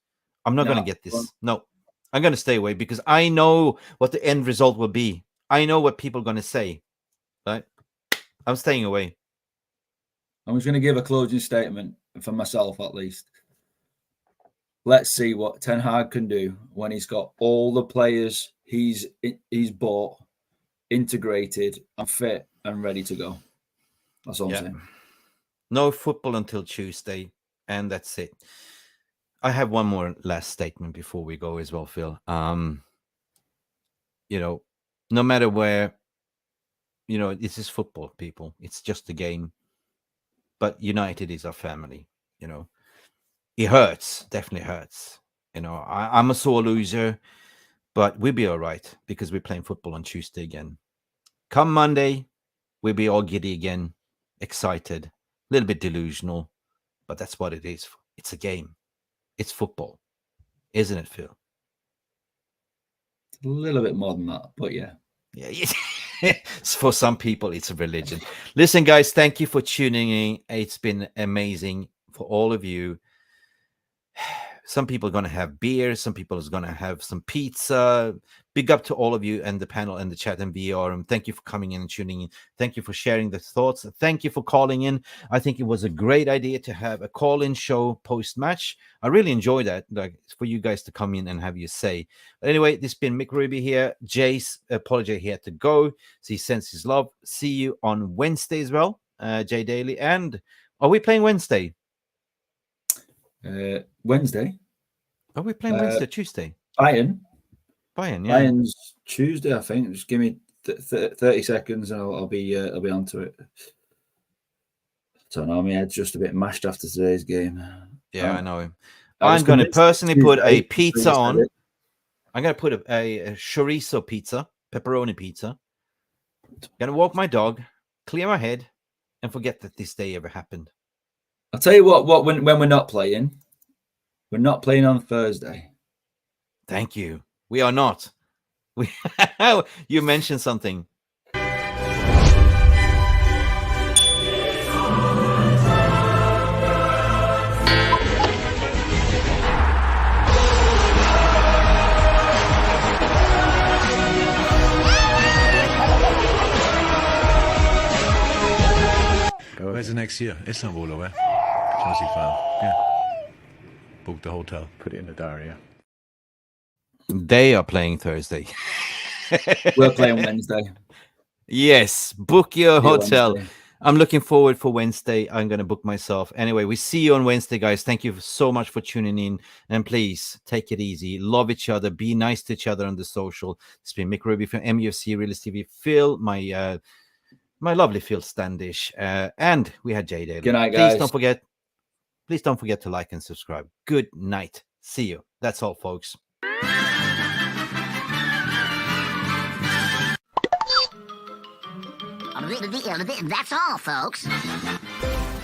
I'm not going to get this. No, I'm going to stay away because I know what the end result will be. I know what people are going to say. Right? I'm staying away. I'm just going to give a closing statement for myself, at least. Let's see what Ten Hag can do when he's got all the players he's bought, integrated and fit and ready to go. That's all I'm saying. No football until Tuesday, and that's it. I have one more last statement before we go as well, Phil. You know, no matter where, you know, this is football, people. It's just a game. But United is our family, you know. It hurts, definitely hurts. You know, I'm a sore loser, but we'll be all right because we're playing football on Tuesday again. Come Monday, we'll be all giddy again, excited, a little bit delusional, but that's what it is. It's a game. It's football. Isn't it, Phil? It's a little bit more than that, but yeah. Yeah. For some people, it's a religion. Listen, guys, thank you for tuning in. It's been amazing for all of you. Some people are going to have beer. Some people are going to have some pizza. Big up to all of you and the panel and the chat and VR. And thank you for coming in and tuning in. Thank you for sharing the thoughts. Thank you for calling in. I think it was a great idea to have a call-in show post-match. I really enjoy that, like for you guys to come in and have your say. But anyway, this has been Mick Ruby here. Jace, apologize, he had to go. So he sends his love. See you on Wednesday as well, Jay Daly. And are we playing Wednesday? Wednesday. Are we playing Wednesday or Tuesday? Bayern, yeah. Bayern's Tuesday, I think. Just give me 30 seconds and I'll be onto it. Don't know, my head's just a bit mashed after today's game. Yeah, I know. I'm going to personally put a pizza on. I'm going to put a chorizo pizza, pepperoni pizza. I'm going to walk my dog, clear my head, and forget that this day ever happened. I'll tell you what when we're not playing on Thursday. Thank you. We are not. You mentioned something. Where's the next year? Istanbul or where? Chelsea fan. Yeah. Book the hotel. Put it in the diary, yeah. They are playing Thursday. We're playing Wednesday. Yes. Book your hotel. Wednesday. I'm looking forward for Wednesday. I'm going to book myself. Anyway, we see you on Wednesday, guys. Thank you so much for tuning in. And please take it easy. Love each other. Be nice to each other on the social. It's been Mick Ruby from Mufc Realist TV. Phil, my lovely Phil Standish. And we had Jay Daly. Good night, guys. Please don't forget to like and subscribe. Good night. See you. That's all, folks. That's all, folks.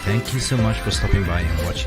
Thank you so much for stopping by and watching.